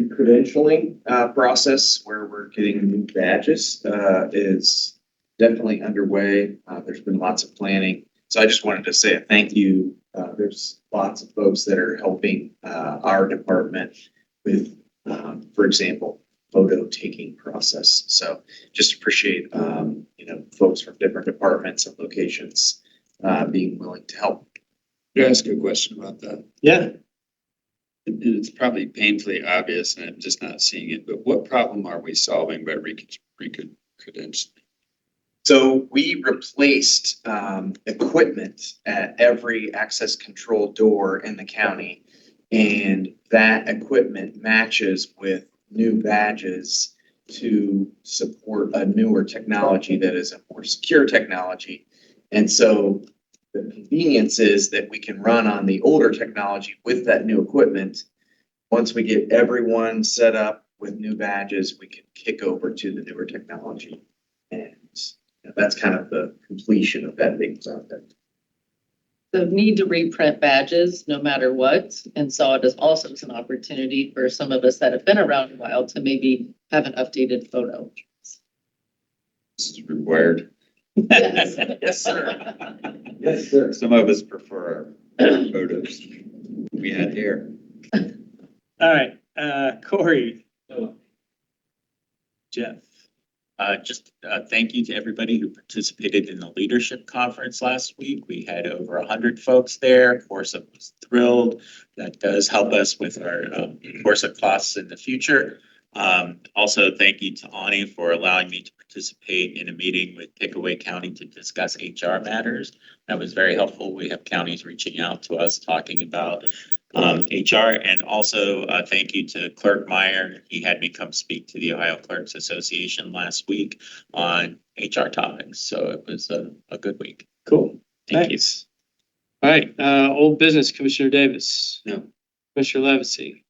credentialing process where we're getting new badges is definitely underway. There's been lots of planning. So I just wanted to say a thank you. There's lots of folks that are helping our department with, for example, photo taking process. So just appreciate, folks from different departments and locations being willing to help.
Can I ask a question about that?
Yeah.
And it's probably painfully obvious and I'm just not seeing it, but what problem are we solving by credentialing?
So we replaced equipment at every access control door in the county. And that equipment matches with new badges to support a newer technology that is a more secure technology. And so the convenience is that we can run on the older technology with that new equipment. Once we get everyone set up with new badges, we can kick over to the newer technology. And that's kind of the completion of that big project.
The need to reprint badges no matter what, and saw it as also as an opportunity for some of us that have been around a while to maybe have an updated photo.
This is required.
Yes.
Yes, sir. Yes, sir.
Some of us prefer our photos we had here.
All right, Corey. Jeff. Just thank you to everybody who participated in the leadership conference last week. We had over 100 folks there. Corsa was thrilled. That does help us with our Corsa costs in the future. Also, thank you to Ani for allowing me to participate in a meeting with Pickaway County to discuss HR matters. That was very helpful. We have counties reaching out to us talking about HR, and also thank you to Clerk Meyer. He had me come speak to the Ohio Clerks Association last week on HR topics. So it was a good week.
Cool.
Thank
Thanks. All right, old business, Commissioner Davis.
No.
Commissioner Levesey.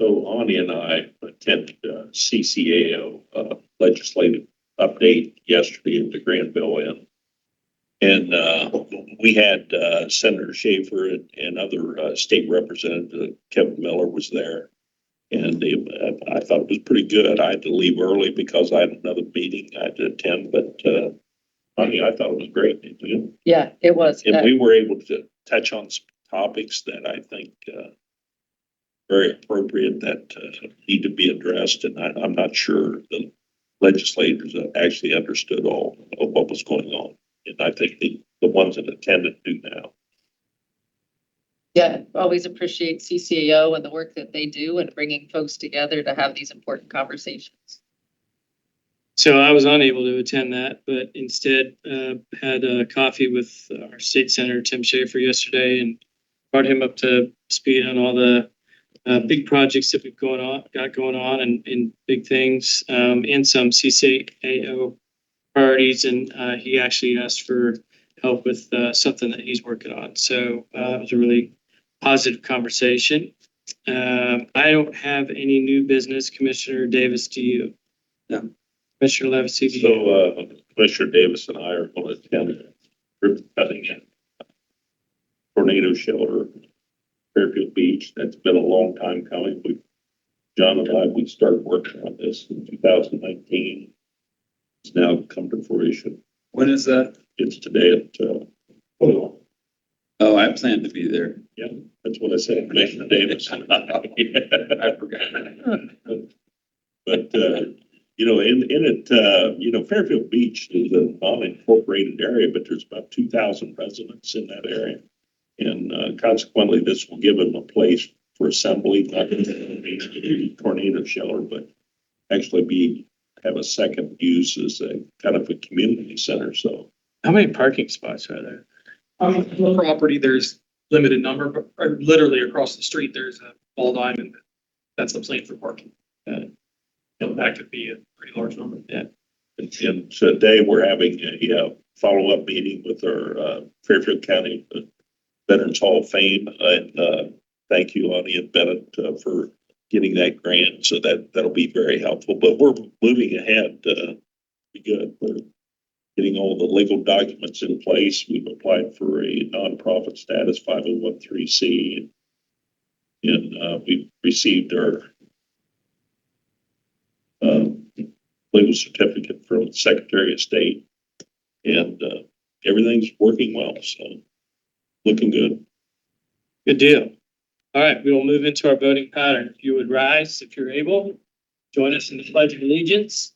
So Ani and I attended CCAO legislative update yesterday at the Granville Inn. And we had Senator Schaefer and other state representative Kevin Miller was there. And I thought it was pretty good. I had to leave early because I had another meeting I had to attend, but Ani, I thought it was great. Didn't you?
Yeah, it was.
And we were able to touch on some topics that I think very appropriate that need to be addressed. And I'm not sure the legislators actually understood all of what was going on. And I think the ones that attended do now.
Yeah, always appreciate CCAO and the work that they do and bringing folks together to have these important conversations.
So I was unable to attend that, but instead had a coffee with our state senator, Tim Schaefer, yesterday and brought him up to speed on all the big projects that we've got going on and big things and some CCAO priorities. And he actually asked for help with something that he's working on. So it was a really positive conversation. I don't have any new business. Commissioner Davis, do you?
No.
Commissioner Levesey, do you?
So Commissioner Davis and I are going to attend a ribbon cutting at tornado shelter, Fairfield Beach. That's been a long time coming. John and I, we started working on this in 2019. It's now come to fruition.
When is that?
It's today at
Oh, I plan to be there.
yeah, that's what I said, Commissioner Davis.
I forgot.
But in it, Fairfield Beach is a non-incorporated area, but there's about 2,000 residents in that area. And consequently, this will give them a place for assembly, not just a tornado shelter, but actually have a second use as a kind of a community center. So
How many parking spots are there?
On the property, there's limited number, but literally across the street, there's a ball diamond. That's the plan for parking. That could be a pretty large number.
Yeah.
And today we're having a follow-up meeting with our Fairfield County Veterans Hall of Fame. And thank you, Ani and Bennett, for getting that grant. So that'll be very helpful. But we're moving ahead. Be good. We're getting all the legal documents in place. We've applied for a nonprofit status 501(c), and we've received our legal certificate from the Secretary of State, and everything's working well. So looking good.
Good deal. All right, we will move into our voting pattern. If you would rise, if you're able. join us in the Pledge of Allegiance.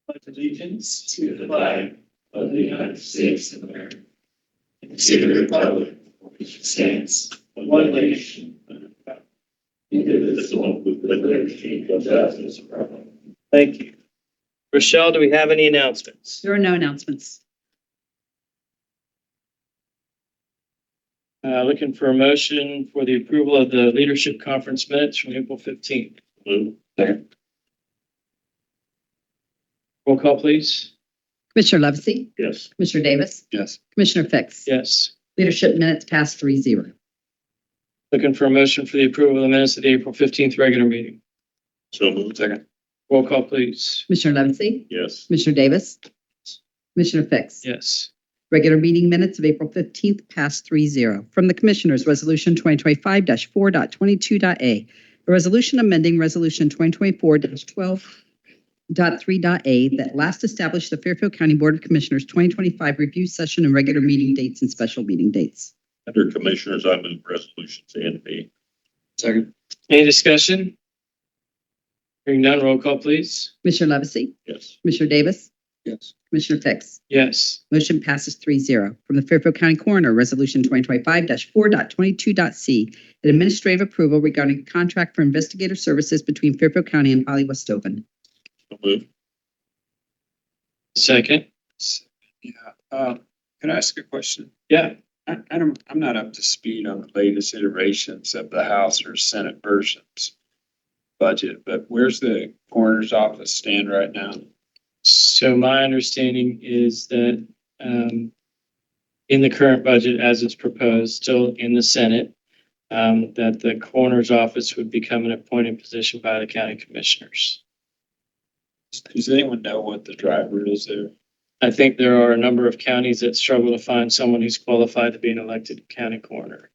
Pledge allegiance to the flag of the United States of America, and to the republic for which it stands, one nation, under God, indivisible, with liberty and justice for all. Thank you. Rochelle, do we have any announcements?
There are no announcements.
Looking for a motion for the approval of the leadership conference minutes from April 15th.
Move.
Second. Roll call, please.
Commissioner Levesey?
Yes.
Commissioner Davis?
Yes.
Commissioner Fix?
Yes.
Leadership minutes passed 3-0.
Looking for a motion for the approval of the minutes of the April 15th regular meeting.
So moved. Second.
Roll call, please.
Commissioner Levesey?
Yes.
Commissioner Davis? Commissioner Fix?
Yes.
Regular meeting minutes of April 15th passed 3-0. From the Commissioners, Resolution 2025-4.22.a. A resolution amending Resolution 2024-12.3.a that last established the Fairfield County Board of Commissioners 2025 review session and regular meeting dates and special meeting dates.
Under Commissioners, I move resolutions A and B.
Second.
Any discussion? Hearing none, roll call, please.
Commissioner Levesey?
Yes.
Commissioner Davis?
Yes.
Commissioner Fix?
Yes.
Motion passes 3-0. From the Fairfield County Coroner, Resolution 2025-4.22.c, an administrative approval regarding a contract for investigator services between Fairfield County and Holly Westoven.
So moved.
Second.
Yeah. Can I ask a question?
Yeah.
I'm not up to speed on the latest iterations of the House or Senate versions budget, but where's the coroner's office stand right now?
So my understanding is that in the current budget as it's proposed, still in the Senate, that the coroner's office would become an appointed position by the county commissioners.
Does anyone know what the driver is there?
I think there are a number of counties that struggle to find someone who's qualified to be an elected county coroner.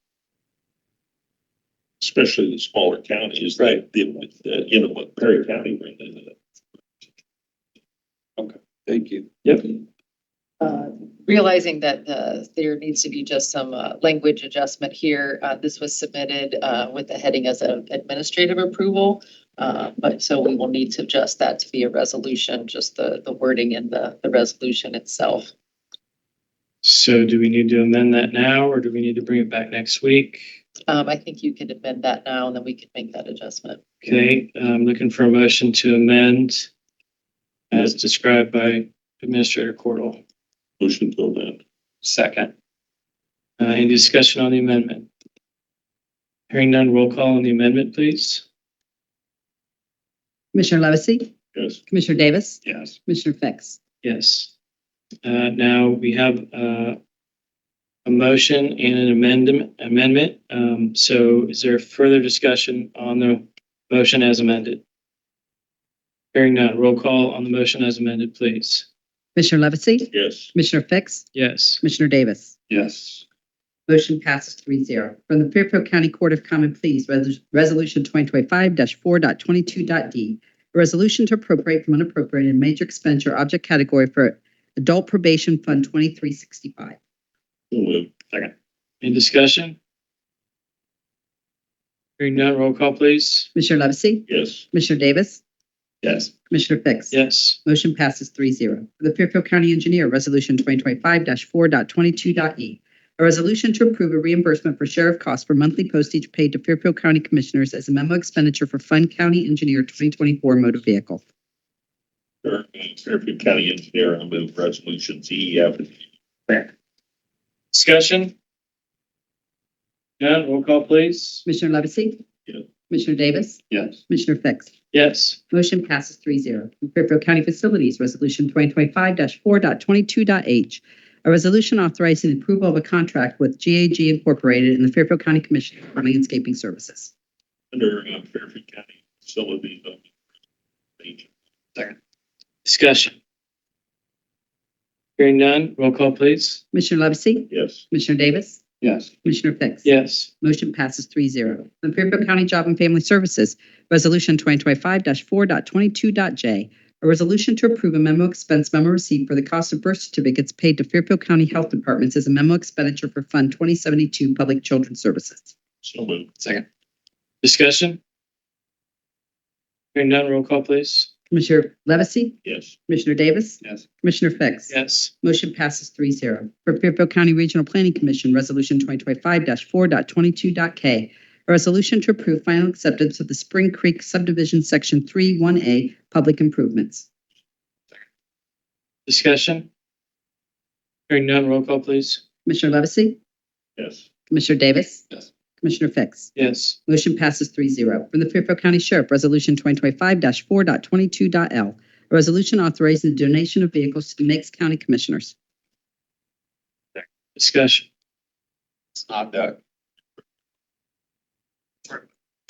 Especially the smaller counties that deal with, what Perry County ran into that.
Okay, thank you.
Yep.
Realizing that there needs to be just some language adjustment here. This was submitted with the heading as an administrative approval. But so we will need to adjust that to be a resolution, just the wording in the resolution itself.
So do we need to amend that now or do we need to bring it back next week?
I think you could amend that now and then we could make that adjustment.
Okay, I'm looking for a motion to amend as described by Administrator Cordell.
Motion to amend.
Second. Any discussion on the amendment? Hearing none, roll call on the amendment, please.
Commissioner Levesey?
Yes.
Commissioner Davis?
Yes.
Commissioner Fix?
Yes. Now we have a motion and an amendment. So is there further discussion on the motion as amended? Hearing none, roll call on the motion as amended, please.
Commissioner Levesey?
Yes.
Commissioner Fix?
Yes.
Commissioner Davis?
Yes.
Motion passes 3-0. From the Fairfield County Court of Common Pleas, Resolution 2025-4.22.d, a resolution to appropriate from unappropriated major expenditure object category for Adult Probation Fund 2365.
So moved. Second.
Any discussion? Hearing none, roll call, please.
Commissioner Levesey?
Yes.
Commissioner Davis?
Yes.
Commissioner Fix?
Yes.
Motion passes 3-0. For the Fairfield County Engineer, Resolution 2025-4.22.e, a resolution to approve a reimbursement for share of costs for monthly postage paid to Fairfield County Commissioners as a memo expenditure for Fund County Engineer 2024 motor vehicle.
Fairfield County Engineer, I move resolutions E, F, and G.
Discussion? None, roll call, please.
Commissioner Levesey?
Yes.
Commissioner Davis?
Yes.
Commissioner Fix?
Yes.
Motion passes 3-0. From Fairfield County Facilities, Resolution 2025-4.22.h, a resolution authorizing the approval of a contract with GAG Incorporated and the Fairfield County Commission for landscaping services.
Under Fairfield County Facilities.
Second.
Discussion? Hearing none, roll call, please.
Commissioner Levesey?
Yes.
Commissioner Davis?
Yes.
Commissioner Fix?
Yes.
Motion passes 3-0. From Fairfield County Job and Family Services, Resolution 2025-4.22.j, A resolution to approve a memo expense memo receipt for the cost of birth certificates paid to Fairfield County Health Departments as a memo expenditure for Fund 2072 Public Children's Services.
So moved.
Second.
Discussion? Hearing none, roll call, please.
Commissioner Levesey?
Yes.
Commissioner Davis?
Yes.
Commissioner Fix?
Yes.
Motion passes 3-0. For Fairfield County Regional Planning Commission, Resolution 2025-4.22.k. A resolution to approve final acceptance of the Spring Creek Subdivision Section 3-1A Public Improvements.
Discussion? Hearing none, roll call, please.
Commissioner Levesey?
Yes.
Commissioner Davis?
Yes.
Commissioner Fix?
Yes.
Motion passes 3-0. From the Fairfield County Sheriff, Resolution 2025-4.22.l. A resolution authorizing the donation of vehicles to the Meigs County Commissioners.
Discussion?
It's an odd duck.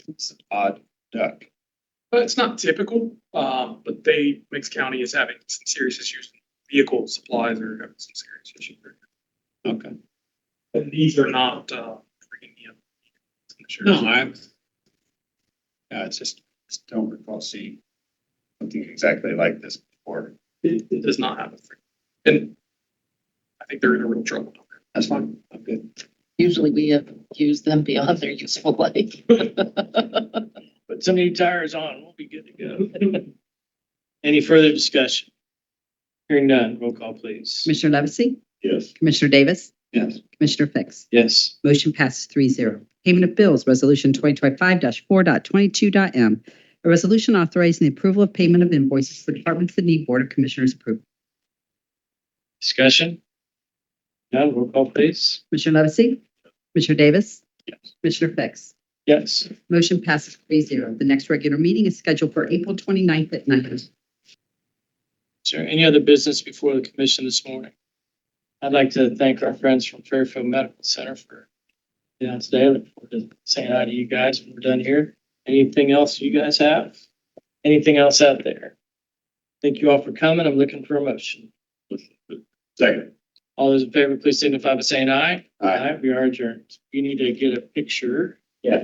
It's an odd duck.
But it's not typical, but Meigs County is having some serious issues. Vehicle supplies are having some serious issues.
Okay.
And these are not, premium.
No, it's just don't recall seeing something exactly like this before.
It does not have a free. And I think they're in a real trouble.
That's fine. I'm good.
Usually we have used them beyond their useful life.
Put some new tires on, we'll be good to go. Any further discussion? Hearing none, roll call, please.
Commissioner Levesey?
Yes.
Commissioner Davis?
Yes.
Commissioner Fix?
Yes.
Motion passes 3-0. Payment of bills, Resolution 2025-4.22.m. A resolution authorizing the approval of payment of invoices for departments that need Board of Commissioners approval.
Discussion? None, roll call, please.
Commissioner Levesey? Commissioner Davis?
Yes.
Commissioner Fix?
Yes.
Motion passes 3-0. The next regular meeting is scheduled for April 29th at 9 a.m.
Is there any other business before the commission this morning? I'd like to thank our friends from Fairfield Medical Center for being on today. I look forward to saying hi to you guys when we're done here. Anything else you guys have? Anything else out there? Thank you all for coming. I'm looking for a motion.
Second.
All those in favor, please signify by saying aye.
Aye.
We are adjourned. You need to get a picture.
Yeah.